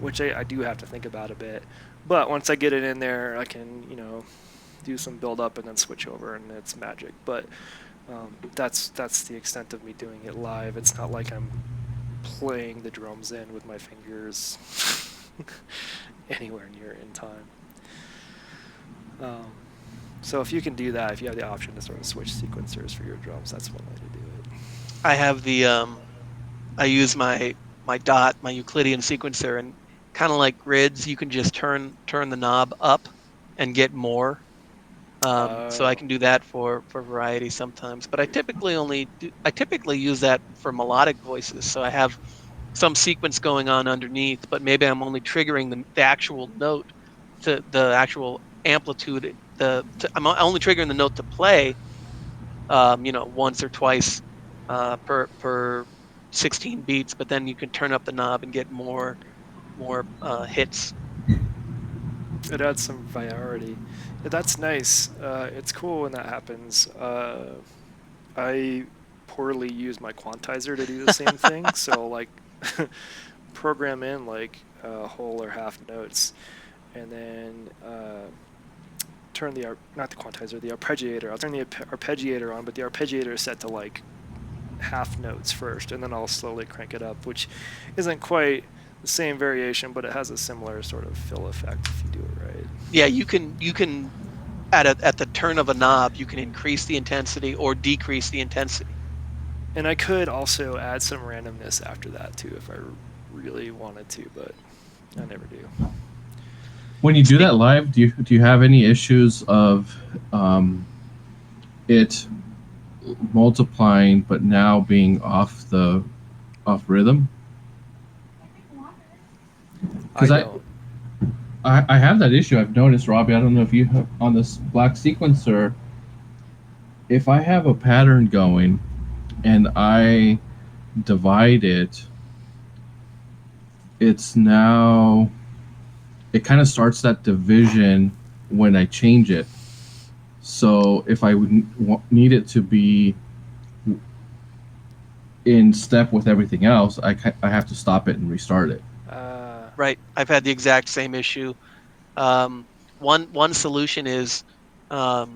which I do have to think about a bit. But once I get it in there, I can, do some build up and then switch over, and it's magic. But that's the extent of me doing it live. It's not like I'm playing the drums in with my fingers anywhere near in time. So if you can do that, if you have the option to sort of switch sequencers for your drums, that's one way to do it. I have the I use my dot, my Euclidean sequencer, and kind of like grids, you can just turn the knob up and get more. So I can do that for variety sometimes. But I typically use that for melodic voices. So I have some sequence going on underneath, but maybe I'm only triggering the actual note to the actual amplitude. I'm only triggering the note to play, once or twice per 16 beats. But then you can turn up the knob and get more hits. It adds some variety. Yeah, that's nice. It's cool when that happens. I poorly use my quantizer to do the same thing. So like program in like whole or half notes, and then turn the not the quantizer, the arpeggiator. I'll turn the arpeggiator on, but the arpeggiator is set to like half notes first, and then I'll slowly crank it up, which isn't quite the same variation, but it has a similar sort of fill effect if you do it right. Yeah, you can at the turn of a knob, you can increase the intensity or decrease the intensity. And I could also add some randomness after that too if I really wanted to, but I never do. When you do that live, do you have any issues of it multiplying but now being off rhythm? Because I have that issue. I've noticed, Robbie. I don't know if you have on this black sequencer. If I have a pattern going and I divide it, it's now it kind of starts that division when I change it. So if I would need it to be in step with everything else, I have to stop it and restart it. Right. I've had the exact same issue. One solution is a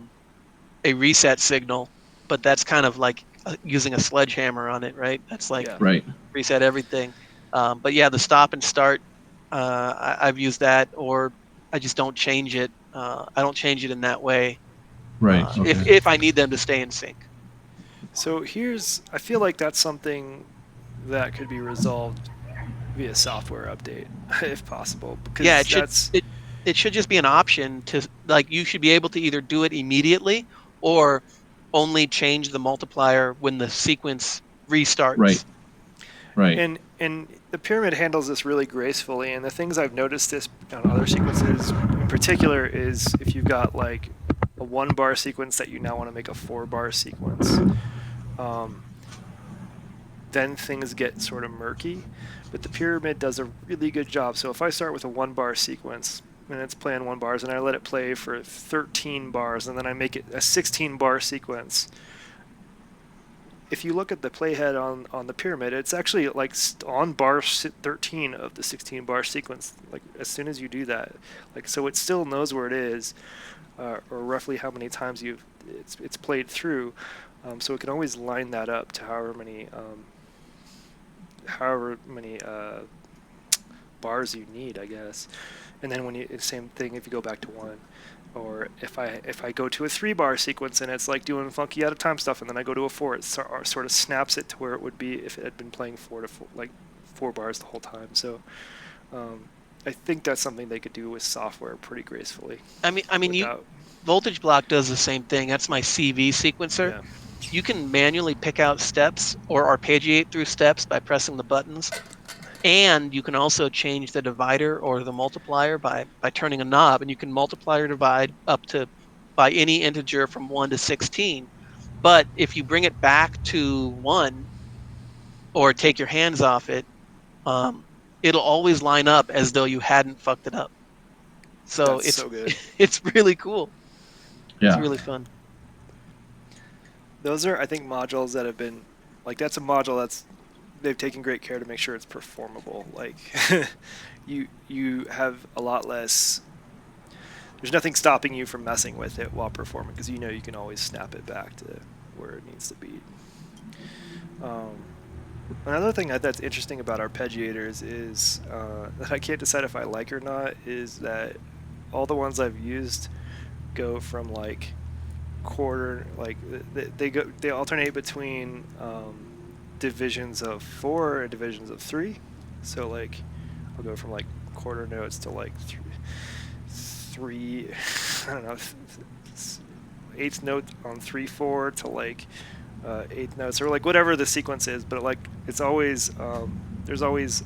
reset signal, but that's kind of like using a sledgehammer on it, right? That's like right. Reset everything. But yeah, the stop and start, I've used that, or I just don't change it. I don't change it in that way. Right. Okay. If I need them to stay in sync. So I feel like that's something that could be resolved via software update, if possible. Because yeah, it should just be an option to, like, you should be able to either do it immediately or only change the multiplier when the sequence restarts. Right. And the pyramid handles this really gracefully. And the things I've noticed this on other sequences in particular is if you've got like a 1-bar sequence that you now want to make a 4-bar sequence, then things get sort of murky. But the pyramid does a really good job. So if I start with a 1-bar sequence and it's playing 1 bars and I let it play for 13 bars and then I make it a 16-bar sequence, if you look at the playhead on the pyramid, it's actually like on bar 13 of the 16-bar sequence. Like as soon as you do that, like so it still knows where it is, or roughly how many times it's played through. So it can always line that up to however many bars you need, I guess. And then same thing if you go back to 1, or if I go to a 3-bar sequence and it's like doing funky out of time stuff, and then I go to a 4, it sort of snaps it to where it would be if it had been playing 4 bars the whole time. So I think that's something they could do with software pretty gracefully. I mean, Voltage Block does the same thing. That's my CV sequencer. Yeah. You can manually pick out steps or arpeggiate through steps by pressing the buttons. And you can also change the divider or the multiplier by turning a knob, and you can multiply or divide up to by any integer from 1 to 16. But if you bring it back to 1 or take your hands off it, it'll always line up as though you hadn't fucked it up. So That's so good. It's really cool. Yeah. It's really fun. Those are, I think, modules that have been, like, that's a module that's they've taken great care to make sure it's performable. Like you have a lot less. There's nothing stopping you from messing with it while performing because you know you can always snap it back to where it needs to be. Another thing that's interesting about arpeggiators is that I can't decide if I like or not is that all the ones I've used go from like quarter, like they alternate between divisions of 4 and divisions of 3. So like I'll go from like quarter notes to like three I don't know, eighth note on 3/4 to like eighth notes or like whatever the sequence is, but like it's always there's always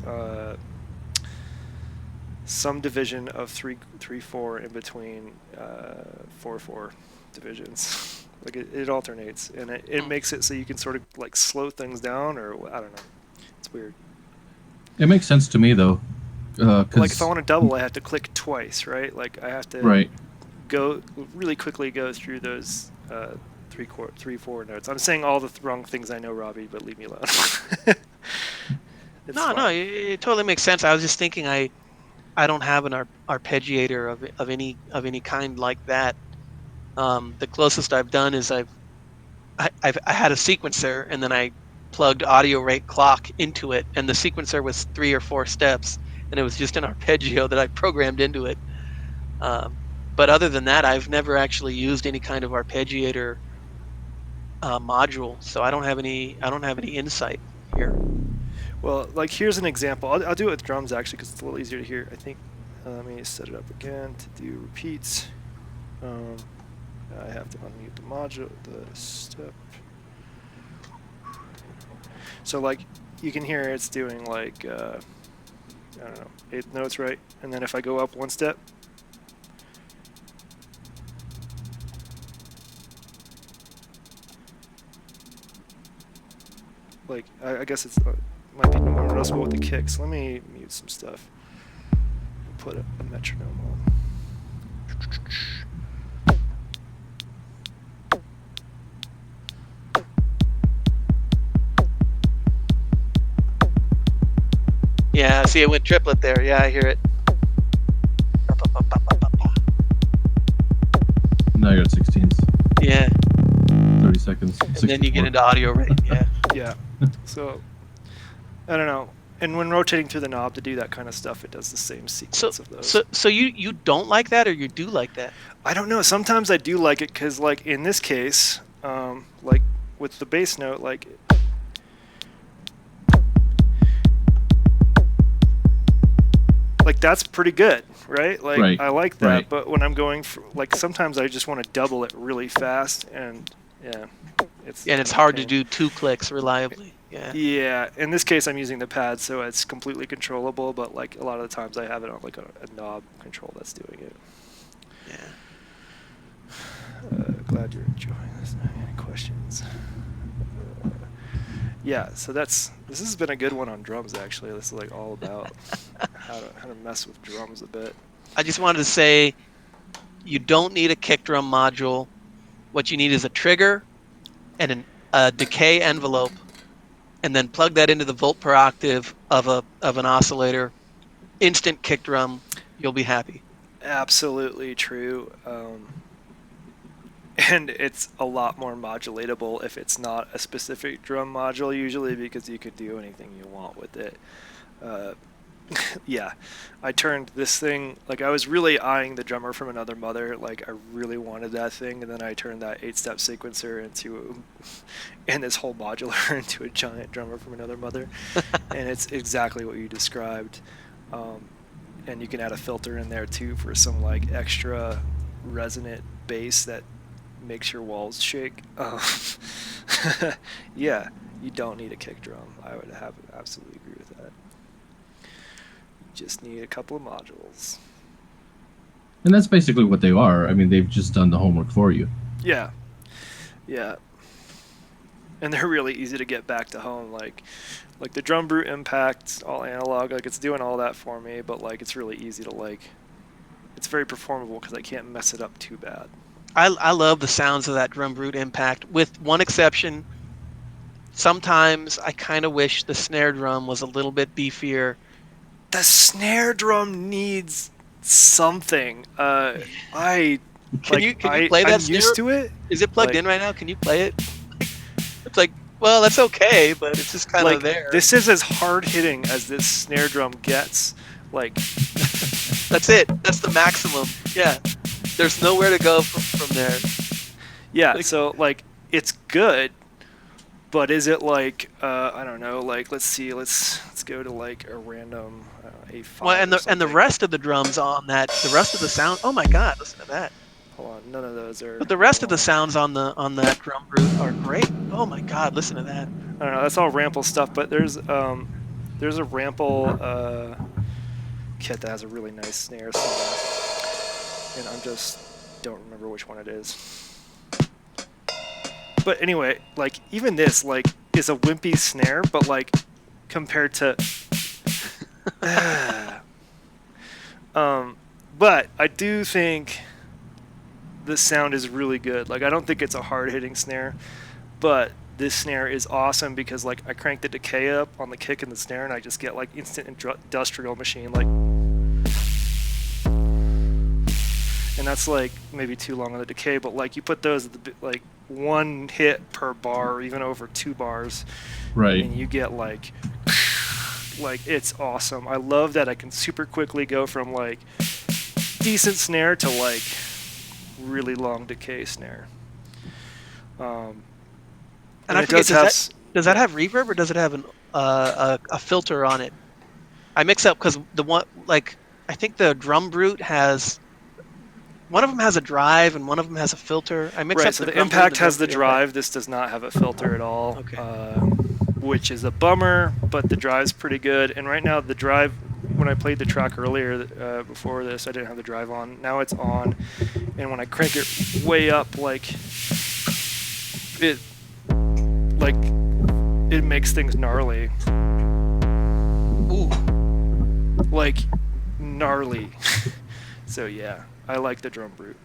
some division of 3/4 in between 4/4 divisions. Like it alternates, and it makes it so you can sort of like slow things down, or I don't know. It's weird. It makes sense to me though. Like if I want to double, I have to click twice, right? Like I have to go really quickly go through those 3/4 notes. I'm saying all the wrong things, I know, Robbie, but leave me alone. No, it totally makes sense. I was just thinking I don't have an arpeggiator of any kind like that. The closest I've done is I had a sequencer, and then I plugged audio rate clock into it, and the sequencer was 3 or 4 steps, and it was just an arpeggio that I programmed into it. But other than that, I've never actually used any kind of arpeggiator module, so I don't have any insight here. Well, like here's an example. I'll do it with drums actually because it's a little easier to hear. I think. Let me set it up again to do repeats. I have to unmute the module, the step. So like you can hear it's doing like I don't know, 8th notes, right? And then if I go up 1 step, like I guess it's might be more noticeable with the kicks. Let me mute some stuff and put a metronome on. Yeah, see, it went triplet there. Yeah, I hear it. Now you're at 16s. Yeah. 30 seconds. And then you get into audio rate. Yeah. Yeah. So I don't know. And when rotating through the knob to do that kind of stuff, it does the same sequence of those. So you don't like that, or you do like that? I don't know. Sometimes I do like it because, like in this case, like with the bass note, like that's pretty good, right? Like I like that. Right. But when I'm going for, like, sometimes I just want to double it really fast, and yeah, it's hard to do 2 clicks reliably. Yeah. Yeah, in this case I'm using the pad, so it's completely controllable, but like a lot of the times I have it on like a knob control that's doing it. Yeah. Glad you're enjoying this. Any questions? Yeah, so this has been a good one on drums actually. This is like all about how to mess with drums a bit. I just wanted to say you don't need a kick drum module. What you need is a trigger and a decay envelope, and then plug that into the volt per octave of an oscillator. Instant kick drum, you'll be happy. Absolutely true. And it's a lot more modulatable if it's not a specific drum module usually, because you could do anything you want with it. Yeah, I turned this thing, like I was really eyeing the Drummer from Another Mother, like I really wanted that thing, and then I turned that 8-step sequencer and this whole modular into a giant Drummer from Another Mother, and it's exactly what you described. And you can add a filter in there too for some like extra resonant bass that makes your walls shake. Yeah, you don't need a kick drum. I would absolutely agree with that. Just need a couple of modules. And that's basically what they are. I mean, they've just done the homework for you. Yeah. Yeah. And they're really easy to get back to home. Like the Drum Brute Impact, all analog, like it's doing all that for me, but like it's really easy to like, it's very performable because I can't mess it up too bad. I love the sounds of that Drum Brute Impact, with one exception. sometimes I kind of wish the snare drum was a little bit beefier. The snare drum needs something. I Can you play that I'm snare? used to it. Is it plugged Like, in right now? Can you play it? It's like, well, that's okay, but it's just kind of like there. this is as hard hitting as this snare drum gets. Like, That's it. That's the maximum. Yeah. There's nowhere to go from there. yeah. Like- So like, it's good, but is it like I don't know. Like, let's see. Let's go to like a random A5. Well, and or the something. rest of the drums on that, the rest of the sound. Oh my God, listen to that. Hold on, none of those are. But the rest of the sounds on that drum root are great. Oh my God, listen to that. I don't know. That's all Rample stuff, but there's a Rample kit that has a really nice snare somewhere, and I'm just don't remember which one it is. But anyway, like even this like is a wimpy snare, but like compared to, but I do think the sound is really good. Like I don't think it's a hard hitting snare, but this snare is awesome because like I crank the decay up on the kick and the snare and I just get like instant industrial machine like, and that's like maybe too long on the decay, but like you put those at the like one hit per bar or even over 2 bars, Right. and you get like it's awesome. I love that I can super quickly go from like decent snare to like really long decay snare. And I it forget, does does that have reverb or does it have a filter on it? I mix up because the one like I think the drum brute has one of them has a drive and one of them has a filter. I mix right, up so the drum brute Impact and has the Impact. drive. This does not have a filter at all, Okay. which is a bummer, but the drive's pretty good. And right now the drive, when I played the track earlier before this, I didn't have the drive on. Now it's on, and when I crank it way up, like it makes things gnarly. Ooh. Like gnarly. So yeah, I like the drum brute.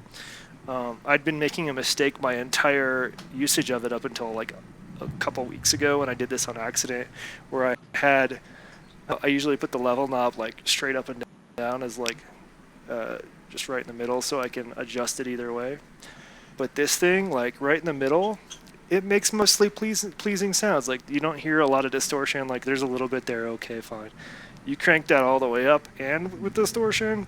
I'd been making a mistake my entire usage of it up until like a couple weeks ago when I did this on accident, where I usually put the level knob like straight up and down as like just right in the middle so I can adjust it either way. But this thing, like right in the middle, it makes mostly pleasing sounds. Like you don't hear a lot of distortion. Like there's a little bit there. Okay, fine. You crank that all the way up and with distortion,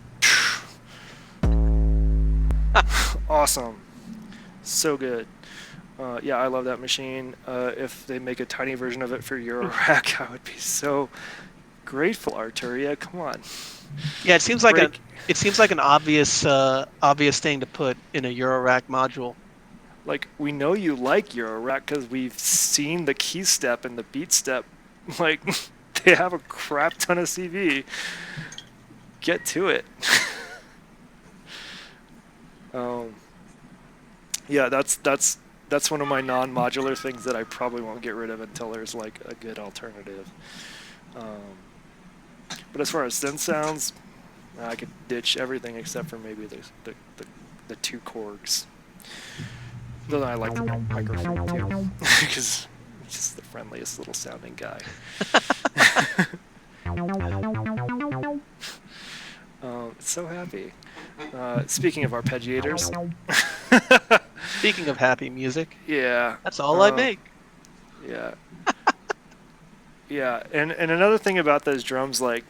awesome. So good. Yeah, I love that machine. If they make a tiny version of it for Eurorack, I would be so grateful, Arturia. Come on. Yeah, it seems like an obvious thing to put in a Eurorack module. Like, we know you like Eurorack because we've seen the key step and the beat step. Like, they have a crap ton of CV. Get to it. Yeah, that's one of my non-modular things that I probably won't get rid of until there's like a good alternative. But as far as synth sounds, I could ditch everything except for maybe the 2 Korgs. Though I like the microphone too, because it's just the friendliest little sounding guy. So happy. Speaking of arpeggiators. Speaking of happy music, Yeah. that's all I make. Yeah. Yeah, and another thing about those drums, like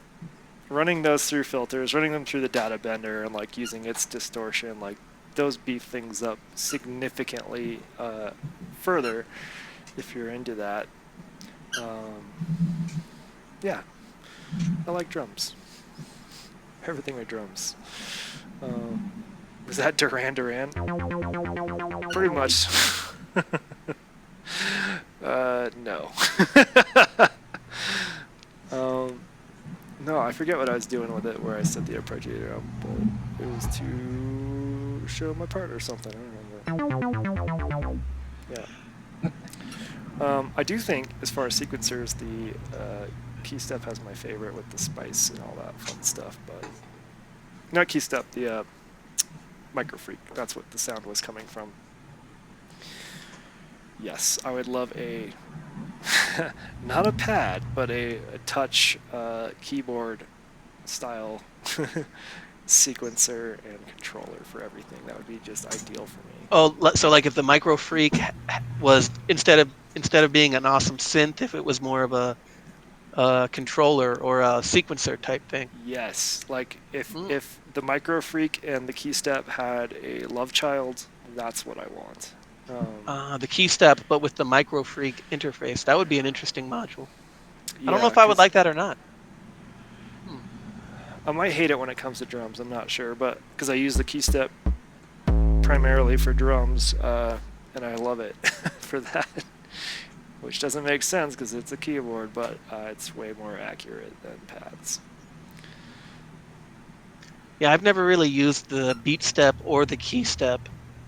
running those through filters, running them through the data bender, and like using its distortion, like those beef things up significantly further if you're into that. Yeah, I like drums. Everything with drums. Was that Duran Duran? Pretty much. No. No, I forget what I was doing with it, where I set the arpeggiator up, but it was to show my part or something. I don't remember. Yeah. I do think, as far as sequencers, the key step has my favorite with the spice and all that fun stuff, but not key step, the Micro Freak. That's what the sound was coming from. Yes, I would love a Not a pad, but a touch keyboard style sequencer and controller for everything. That would be just ideal for me. Oh, so like if the Micro Freak was instead of being an awesome synth, if it was more of a controller or a sequencer type thing. Yes, like if Mm. if the Micro Freak and the Keystep had a love child, that's what I want. The key step, but with the Micro Freak interface, that would be an interesting module. I don't know Yeah, if I would because like that or not. Hmm. I might hate it when it comes to drums. I'm not sure, but because I use the Keystep primarily for drums, and I love it for that. Which doesn't make sense because it's a keyboard, but it's way more accurate than pads. Yeah, I've never really used the beat step or the key step.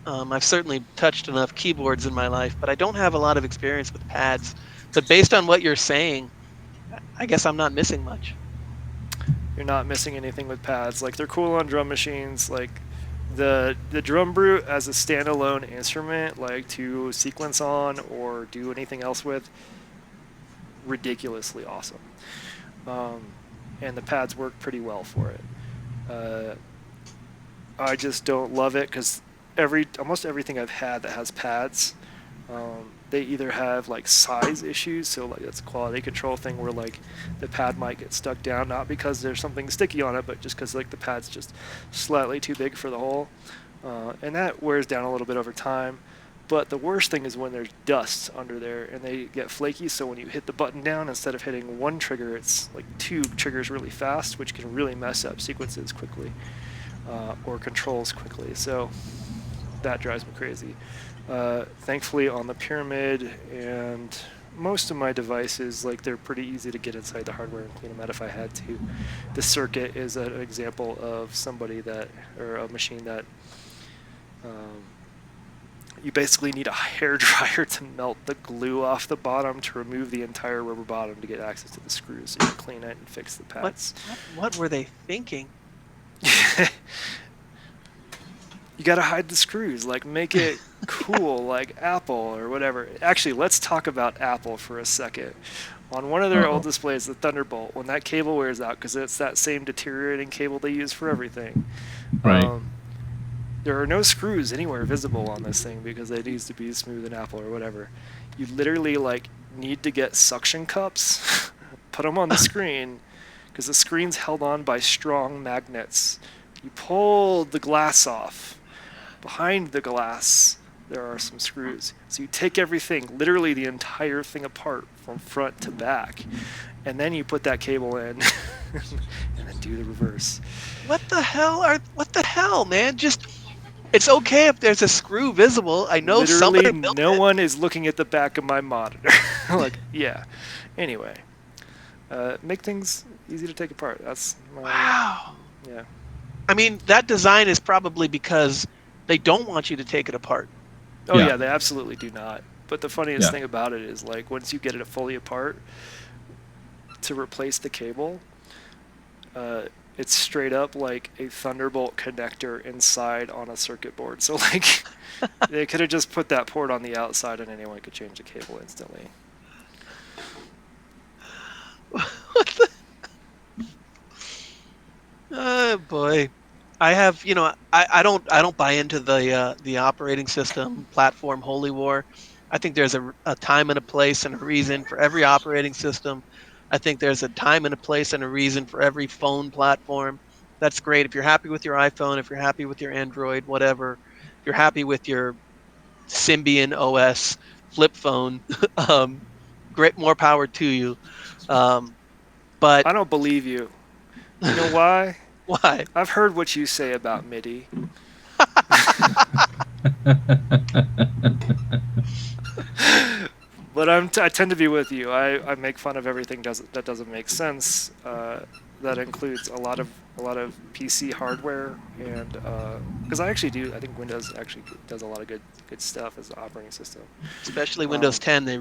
I've certainly touched enough keyboards in my life, but I don't have a lot of experience with pads. But based on what you're saying, I guess I'm not missing much. You're not missing anything with pads. Like they're cool on drum machines. Like the drum brute as a standalone instrument, like to sequence on or do anything else with, ridiculously awesome. And the pads work pretty well for it. I just don't love it because almost everything I've had that has pads, they either have like size issues, so like that's a quality control thing where like the pad might get stuck down, not because there's something sticky on it, but just because like the pad's just slightly too big for the hole, and that wears down a little bit over time. But the worst thing is when there's dust under there and they get flaky, so when you hit the button down, instead of hitting one trigger, it's like two triggers really fast, which can really mess up sequences quickly, or controls quickly. So that drives me crazy. Thankfully on the Pyramid and most of my devices, like they're pretty easy to get inside the hardware and clean them out if I had to. The Circuit is an example of somebody that, or a machine that you basically need a hair dryer to melt the glue off the bottom to remove the entire rubber bottom to get access to the screws, so you can clean it and fix the pads. What were they thinking? You gotta hide the screws, like make it cool, like Apple or whatever. Actually, let's talk about Apple for a second. On one of their old displays, the Thunderbolt, when that cable wears out, because it's that same deteriorating cable they use for everything, Right. there are no screws anywhere visible on this thing because it needs to be smooth in Apple or whatever. You literally like need to get suction cups, put them on the screen, because the screen's held on by strong magnets. You pull the glass off. Behind the glass, there are some screws. So you take everything, literally the entire thing apart from front to back, and then you put that cable in, and then do the reverse. What the hell, man? Just it's okay if there's a screw visible. I know Literally, somebody built no it. one is looking at the back of my monitor. Like, yeah. Anyway, make things easy to take apart. That's my, Wow. yeah. I mean, that design is probably because they don't want you to take it apart. Oh Yeah. yeah, they absolutely do not. But the funniest Yeah. thing about it is like once you get it fully apart, to replace the cable, it's straight up like a Thunderbolt connector inside on a circuit board. So like they could have just put that port on the outside and anyone could change the cable instantly. What the? Oh boy. I have, I don't buy into the operating system platform holy war. I think there's a time and a place and a reason for every operating system. I think there's a time and a place and a reason for every phone platform. That's great. If you're happy with your iPhone, if you're happy with your Android, whatever, if you're happy with your Symbian OS flip phone, great, more power to you. But I don't believe you. You know why? why? I've heard what you say about MIDI. But I tend to be with you. I make fun of everything that doesn't make sense. That includes a lot of PC hardware, and because I think Windows actually does a lot of good stuff as an operating system. Especially Windows 10, they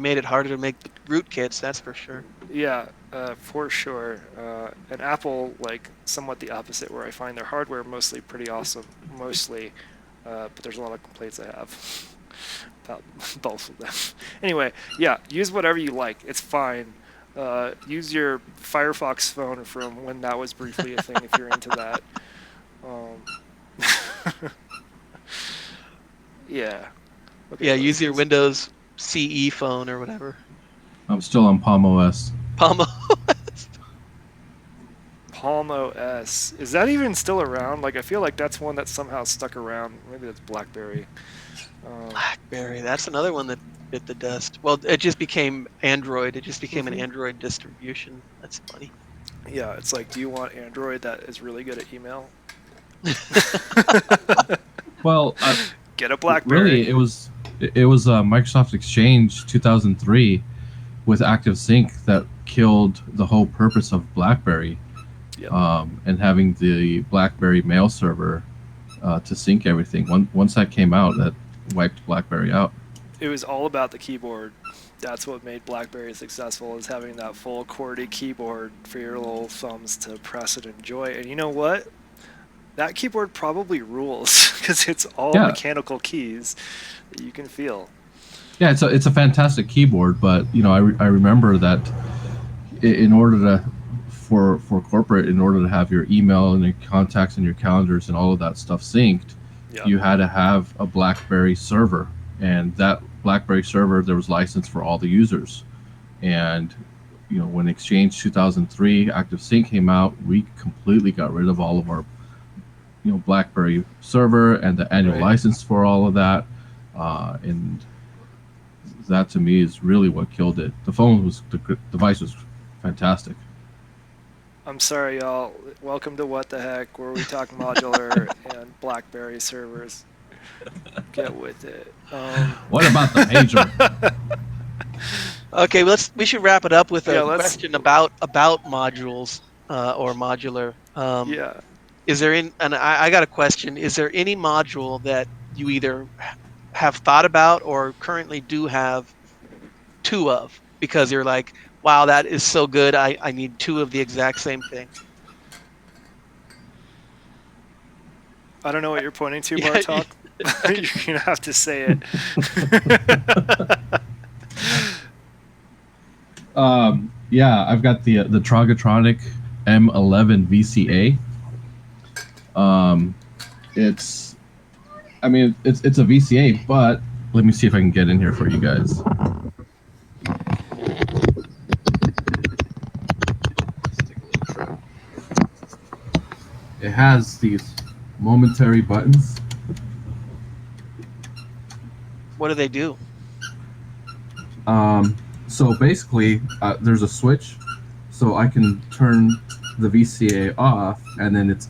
made it harder to make rootkits. That's for sure. Yeah, for sure. And Apple, like somewhat the opposite, where I find their hardware mostly pretty awesome, but there's a lot of complaints I have. about both of them. Anyway, yeah, use whatever you like. It's fine. Use your Firefox phone from when that was briefly a thing if you're into that. Yeah. Okay, Yeah, use your Windows CE phone or whatever. I'm still on Palm OS. Palm. Palm OS. Is that even still around? Like, I feel like that's one that somehow stuck around. Maybe that's Blackberry. Blackberry. That's another one that bit the dust. Well, it just became Android. It just became an Android distribution. That's funny. Yeah, it's like, do you want Android that is really good at email? Well, Get a Blackberry. really, it was Microsoft Exchange 2003 with ActiveSync that killed the whole purpose of BlackBerry. Yep. And having the BlackBerry mail server to sync everything. Once that came out, that wiped BlackBerry out. It was all about the keyboard. That's what made BlackBerry successful, is having that full QWERTY keyboard for your little thumbs to press and enjoy. And you know what? That keyboard probably rules because it's all mechanical keys that you can feel. Yeah, it's a fantastic keyboard, but I remember that in order to for corporate, in order to have your email and your contacts and your calendars and all of that stuff synced, you had to have a BlackBerry server, and that BlackBerry server, there was license for all the users. And when Exchange 2003 ActiveSync came out, we completely got rid of all of our BlackBerry server and the annual license for all of that, and that to me is really what killed it. The device was fantastic. I'm sorry, y'all. Welcome to What the Heck, where we talk modular and BlackBerry servers. Get with it. What about the pager? Okay, we should wrap it up with a question about modules or modular. Yeah. Is there and I got a question. Is there any module that you either have thought about or currently do have two of, because you're like, wow, that is so good, I need two of the exact same thing? I don't know what you're pointing to, Bartok. You're going to have to say it. Yeah, I've got the Trogatronic M11 VCA. It's a VCA, but let me see if I can get in here for you guys. It has these momentary buttons. What do they do? So basically, there's a switch, so I can turn the VCA off, and then it's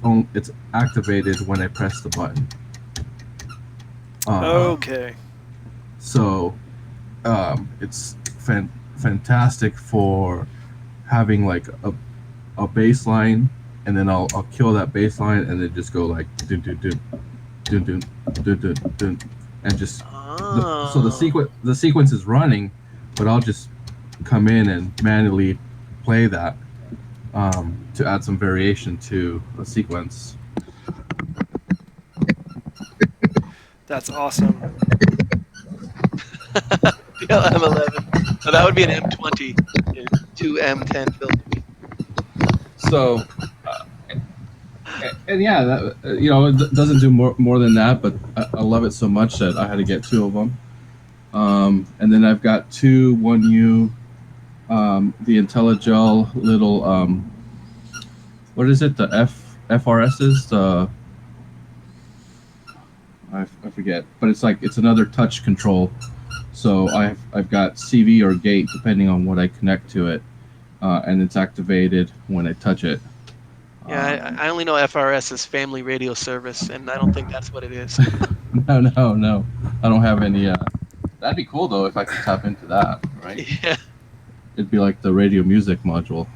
activated when I press the button. Okay. So, it's fantastic for having like a bass line, and then I'll kill that bass line, and then just go like dun dun dun dun dun dun dun dun, and just so the sequence is running, but I'll just come in and manually play that to add some variation to a sequence. That's awesome. Yeah, M11. So that would be an M20. Two M10 filters. So, and yeah, that, it doesn't do more than that, but I love it so much that I had to get two of them. And then I've got two 1U, the IntelliGel little, what is it? The FRSs, I forget, but it's another touch control. So I've got CV or gate depending on what I connect to it, and it's activated when I touch it. Yeah, I only know FRS is Family Radio Service, and I don't think that's what it is. No. I don't have any. That'd be cool though if I could tap into that, right? Yeah. It'd be like the radio music module.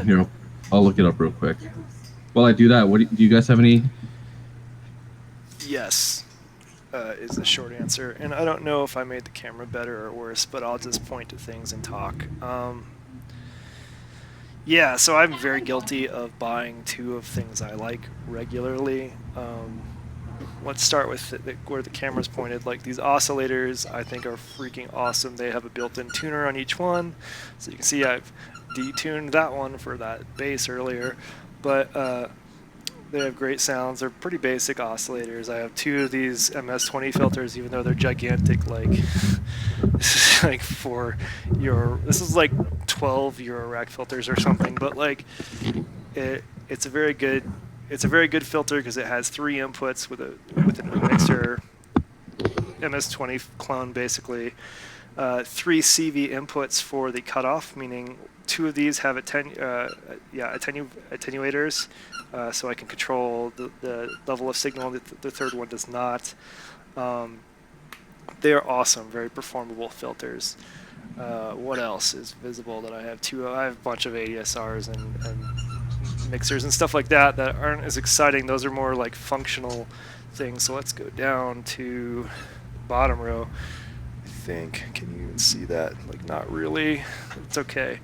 Here, I'll look it up real quick. While I do that, do you guys have any? Yes, is the short answer. And I don't know if I made the camera better or worse, but I'll just point to things and talk. Yeah, so I'm very guilty of buying two of things I like regularly. let's start with where the camera's pointed. Like these oscillators, I think are freaking awesome. They have a built-in tuner on each one, so you can see I've detuned that one for that bass earlier, but they have great sounds. They're pretty basic oscillators. I have 2 of these MS-20 filters, even though they're gigantic. Like this is like this is like 12 Euro rack filters or something. But like it's a very good filter because it has 3 inputs with a mixer, MS-20 clone basically. 3 CV inputs for the cutoff, meaning 2 of these have attenuators, so I can control the level of signal. The third one does not. They are awesome, very performable filters. What else is visible that I have? I have a bunch of ADSRs and mixers and stuff like that aren't as exciting. Those are more like functional things. So let's go down to the bottom row. I think, can you even see that? Like, not really. It's okay.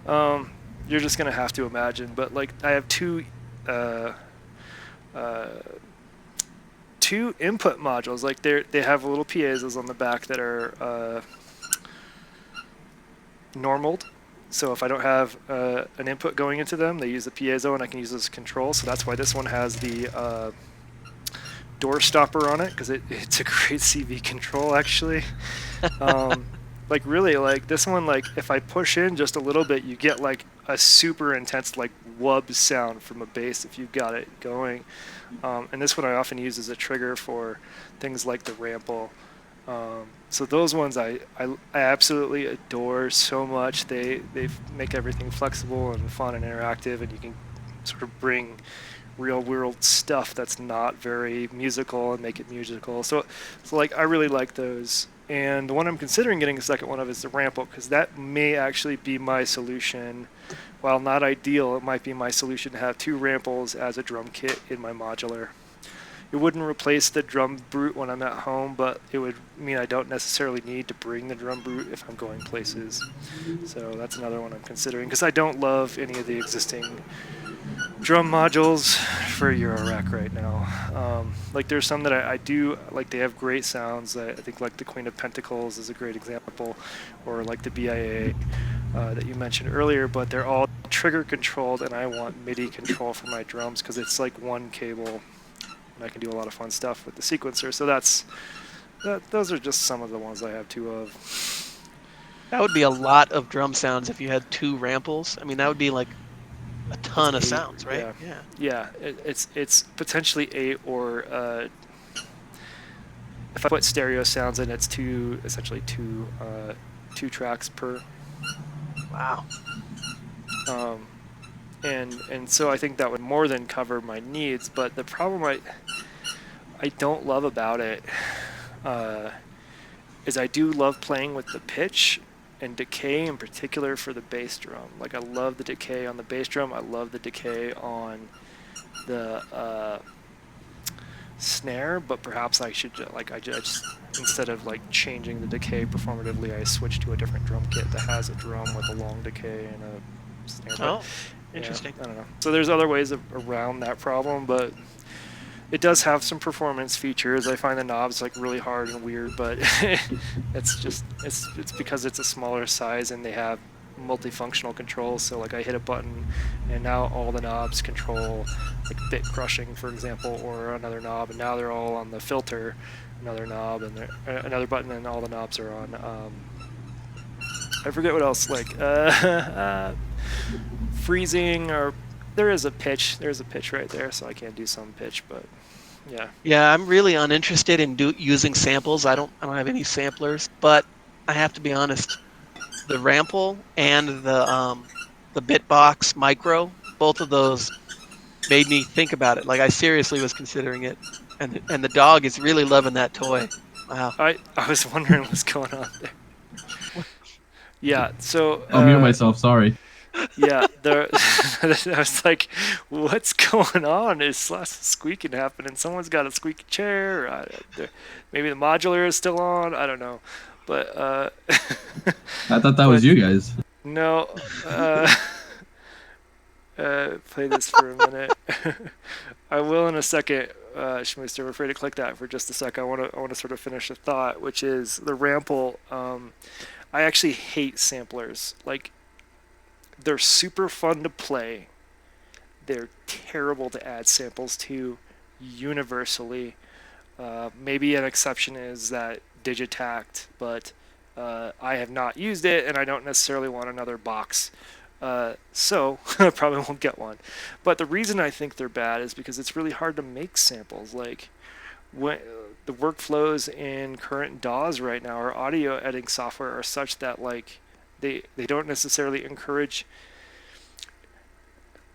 You're just gonna have to imagine. But like, I have 2 input modules. Like they have little piezo's on the back that are normaled. So if I don't have an input going into them, they use the piezo, and I can use this control. So that's why this one has the door stopper on it, because it's a great CV control actually. Like really, like this one, like if I push in just a little bit, you get like a super intense like wub sound from a bass if you've got it going. And this one I often use as a trigger for things like the rample. So those ones I absolutely adore so much. They make everything flexible and fun and interactive, and you can sort of bring real world stuff that's not very musical and make it musical. So like I really like those. And the one I'm considering getting a second one of is the rample, because that may actually be my solution. While not ideal, it might be my solution to have 2 ramples as a drum kit in my modular. It wouldn't replace the drum brute when I'm at home, but it would mean I don't necessarily need to bring the drum brute if I'm going places. So that's another one I'm considering, because I don't love any of the existing drum modules for Eurorack right now. Like there's some that I do like. They have great sounds. I think like the Queen of Pentacles is a great example, or like the BIA that you mentioned earlier, but they're all trigger controlled, and I want MIDI control for my drums because it's like one cable, and I can do a lot of fun stuff with the sequencer. So those are just some of the ones I have 2 of. That would be a lot of drum sounds if you had 2 ramples. I mean, that would be like a ton of sounds, right? Yeah. It's potentially 8, or if I put stereo sounds in, it's essentially two tracks per. Wow. And so I think that would more than cover my needs. But the problem I don't love about it is I do love playing with the pitch and decay, in particular for the bass drum. Like I love the decay on the bass drum. I love the decay on the snare, but perhaps I should I just instead of like changing the decay performatively, I switch to a different drum kit that has a drum with a long decay and a snare. Oh, interesting. Yeah, I don't know. So there's other ways around that problem, but it does have some performance features. I find the knobs like really hard and weird, but it's because it's a smaller size and they have multifunctional controls. So like I hit a button and now all the knobs control like bit crushing, for example, or another knob, and now they're all on the filter, another knob, and another button, and all the knobs are on I forget what else, like freezing, or there's a pitch right there, so I can't do some pitch, but yeah. Yeah, I'm really uninterested in using samples. I don't have any samplers, but I have to be honest. The Rample and the Bitbox Micro, both of those made me think about it. Like I seriously was considering it, and the dog is really loving that toy. Wow. I was wondering what's going on there. Yeah, so I'll mute myself. Sorry. Yeah, I was like, what's going on? Is lots of squeaking happening? Someone's got a squeaky chair. Maybe the modular is still on. I don't know. But I thought that was you guys. No. Play this for a minute. I will in a second. Schmooster, I'm afraid to click that for just a sec. I want to sort of finish a thought, which is the Rample. I actually hate samplers. Like, they're super fun to play. They're terrible to add samples to universally. Maybe an exception is that Digitact, but I have not used it, and I don't necessarily want another box. So I probably won't get one. But the reason I think they're bad is because it's really hard to make samples. Like, when the workflows in current DAWs right now, or audio editing software, are such that like they don't necessarily encourage,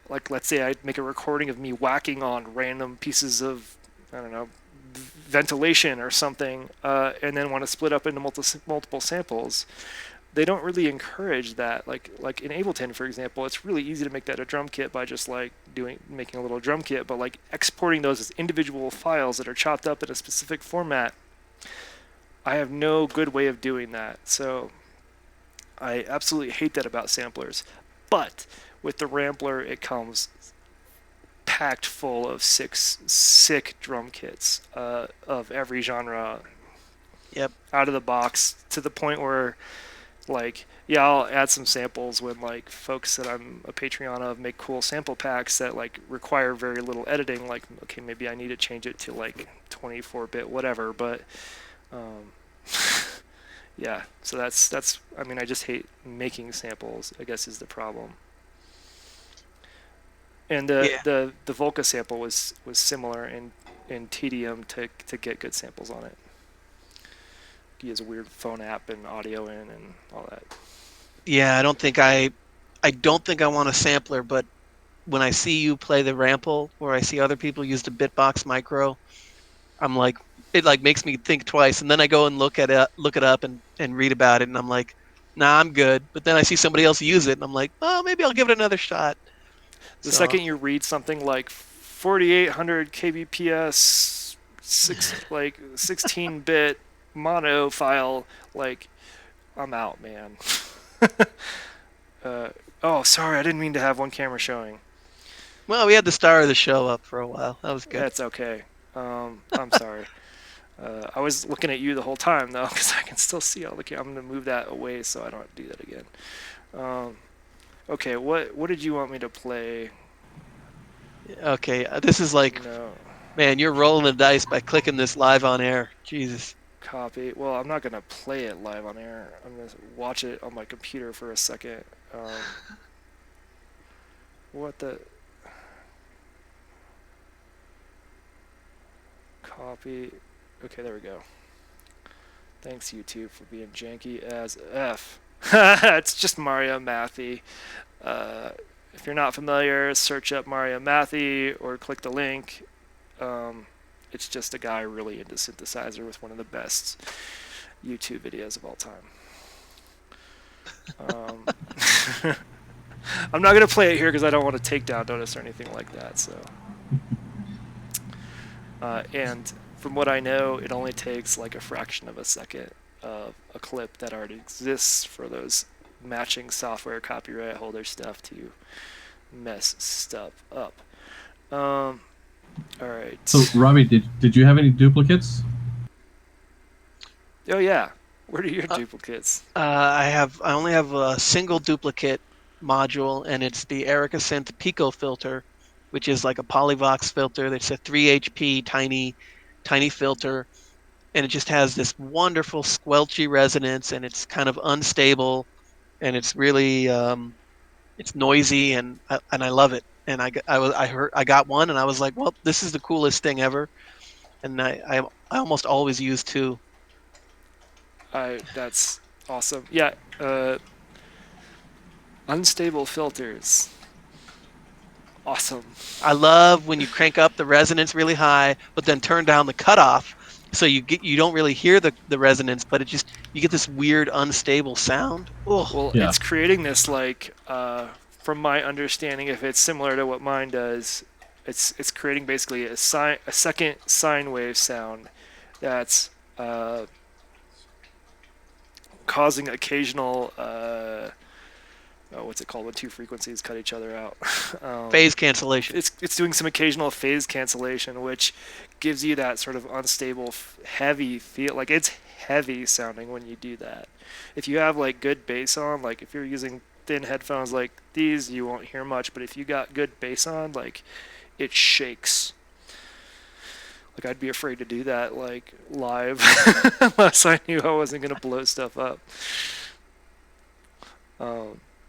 like, let's say I make a recording of me whacking on random pieces of, I don't know, ventilation or something, and then want to split up into multiple samples. They don't really encourage that. Like in Ableton, for example, it's really easy to make that a drum kit by just like making a little drum kit, but like exporting those as individual files that are chopped up in a specific format, I have no good way of doing that. So I absolutely hate that about samplers. But with the Rampler, it comes packed full of sick drum kits of every genre. Yep. Out of the box, to the point where, like, yeah, I'll add some samples when like folks that I'm a Patreon of make cool sample packs that like require very little editing. Like, okay, maybe I need to change it to like 24-bit whatever, but yeah. So that's. I mean, I just hate making samples, I guess, is the problem. And the Volca sample was similar in tedium to get good samples on it. He has a weird phone app and audio in and all that. Yeah, I don't think I want a sampler, but when I see you play the Rample, or I see other people use the Bitbox Micro, I'm like, it like makes me think twice, and then I go and look it up and read about it, and I'm like, nah, I'm good. But then I see somebody else use it, and I'm like, oh, maybe I'll give it another shot. The second you read something like 4800 kbps, 16-bit mono file, like, I'm out, man. Oh, sorry, I didn't mean to have one camera showing. Well, we had the star of the show up for a while. That was good. That's okay. I'm sorry. I was looking at you the whole time, though, because I can still see all the camera. I'm going to move that away so I don't have to do that again. Okay, what did you want me to play? Okay, this is like, No. Man, you're rolling the dice by clicking this live on air. Jesus. Copy. Well, I'm not going to play it live on air. I'm going to watch it on my computer for a second. What the... Copy. Okay, there we go. Thanks, YouTube, for being janky as F. It's just Mario Mathy. If you're not familiar, search up Mario Mathy or click the link. It's just a guy really into synthesizer with one of the best YouTube videos of all time. I'm not going to play it here because I don't want to take down notice or anything like that. So, and from what I know, it only takes like a fraction of a second of a clip that already exists for those matching software copyright holder stuff to mess stuff up. All right. So, Robbie, did you have any duplicates? Oh yeah. Where are your duplicates? I only have a single duplicate module, and it's the Erica Synth Pico filter, which is like a Polyvox filter. That's a 3 HP tiny filter, and it just has this wonderful squelchy resonance, and it's kind of unstable, and it's really it's noisy, and I love it. And I got one, and I was like, well, this is the coolest thing ever, and I almost always use two. That's awesome. Yeah. Unstable filters. Awesome. I love when you crank up the resonance really high, but then turn down the cutoff, so you don't really hear the resonance, but you get this weird unstable sound. Ugh. Well, Yeah. It's creating this like, from my understanding, if it's similar to what mine does, it's creating basically a second sine wave sound that's causing occasional what's it called when two frequencies cut each other out? Phase cancellation. It's doing some occasional phase cancellation, which gives you that sort of unstable, heavy feel. Like it's heavy sounding when you do that. If you have like good bass on, like if you're using thin headphones like these, you won't hear much. But if you got good bass on, like it shakes. Like I'd be afraid to do that like live unless I knew I wasn't gonna blow stuff up.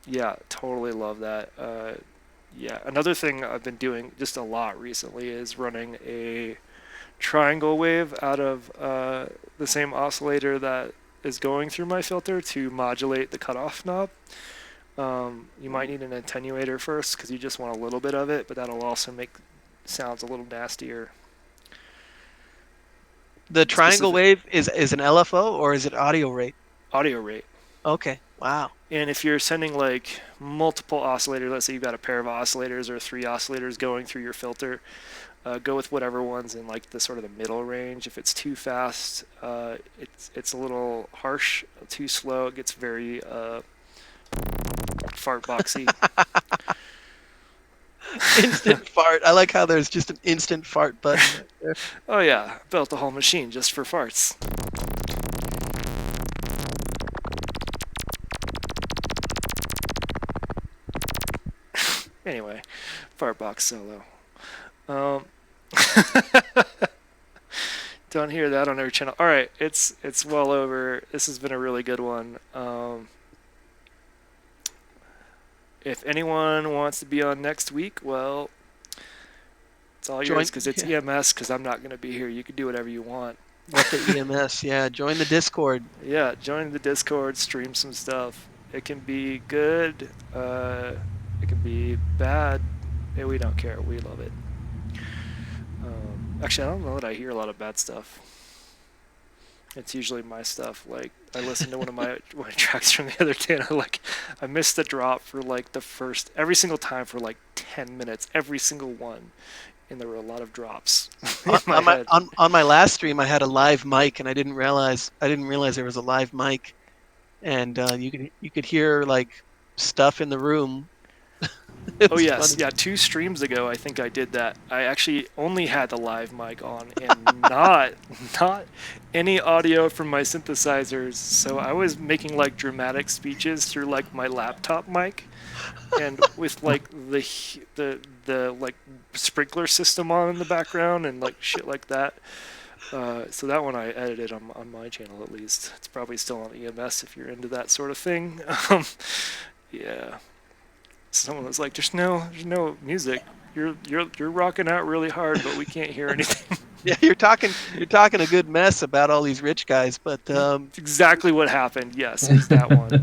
Yeah, totally love that. Yeah, another thing I've been doing just a lot recently is running a triangle wave out of the same oscillator that is going through my filter to modulate the cutoff knob. You might need an attenuator first because you just want a little bit of it, but that'll also make sounds a little nastier. The triangle wave is an LFO or is it audio rate? Audio rate. Okay. Wow. And if you're sending like multiple oscillators, let's say you've got a pair of oscillators or 3 oscillators going through your filter, go with whatever one's in like the sort of the middle range. If it's too fast, it's a little harsh. Too slow, it gets very fart boxy. Instant fart. I like how there's just an instant fart button right there. Oh yeah, built the whole machine just for farts. Anyway, fart box solo. Don't hear that on every channel. All right, it's well over. This has been a really good one. If anyone wants to be on next week, well, it's all yours because it's EMS. Because I'm not going to be here. You can do whatever you want. What the EMS? Yeah, join the Discord. Yeah, join the Discord. Stream some stuff. It can be good. It can be bad. We don't care. We love it. Actually, I don't know that I hear a lot of bad stuff. It's usually my stuff. Like I listened to one of my tracks from the other day, and I missed the drop for like every single time for like 10 minutes, every single one, and there were a lot of drops. On my last stream, I had a live mic, and I didn't realize there was a live mic, and you could hear like stuff in the room. Oh yes, funny. Yeah. 2 streams ago, I think I did that. I actually only had the live mic on and not any audio from my synthesizers. So I was making like dramatic speeches through like my laptop mic, and with like the like sprinkler system on in the background and like shit like that. So that one I edited on my channel at least. It's probably still on EMS if you're into that sort of thing. Yeah. Someone was like, "There's no music. You're rocking out really hard, but we can't hear anything." Yeah, you're talking a good mess about all these rich guys, but exactly what happened. Yes, it's that one.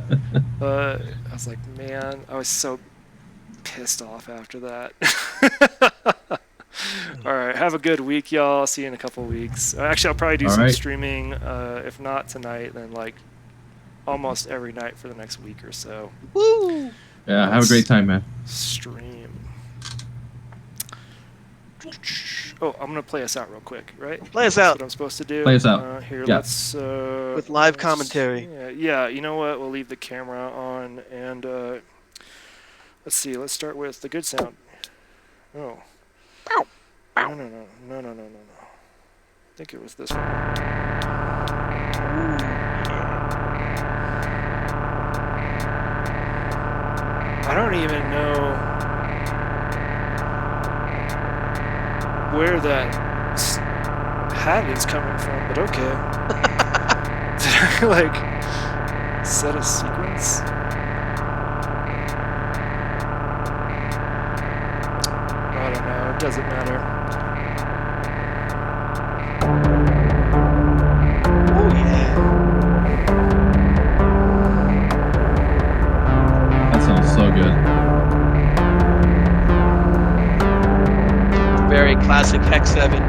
I was like, man, I was so pissed off after that. All right, have a good week, y'all. I'll see you in a couple weeks. Actually, I'll probably do some streaming. If not tonight, then like almost every night for the next week or so. Woo! Yeah, have a great time, man. Stream. Oh, I'm gonna play us out real quick, right? Play us That's out. what I'm supposed to do. Play us out. Here, Yeah. let's with live commentary. Yeah. You know what? We'll leave the camera on, and let's see. Let's start with the good sound. Oh. No. I think it was this one. I don't even know where that hat is coming from, but okay. Did I like set a sequence? I don't know. It doesn't matter. Oh yeah. So good. Very classic Hex 7.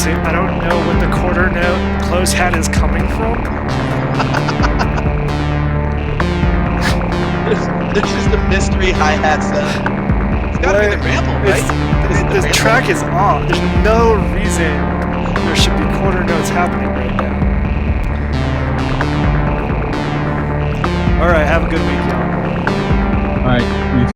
Seriously, I don't know what the quarter note close hat is coming from. There's just a mystery hi-hat sound. It's gotta be the ramble, right? The track is off. There's no reason there should be quarter notes happening right now. Alright, have a good week, y'all. All right, you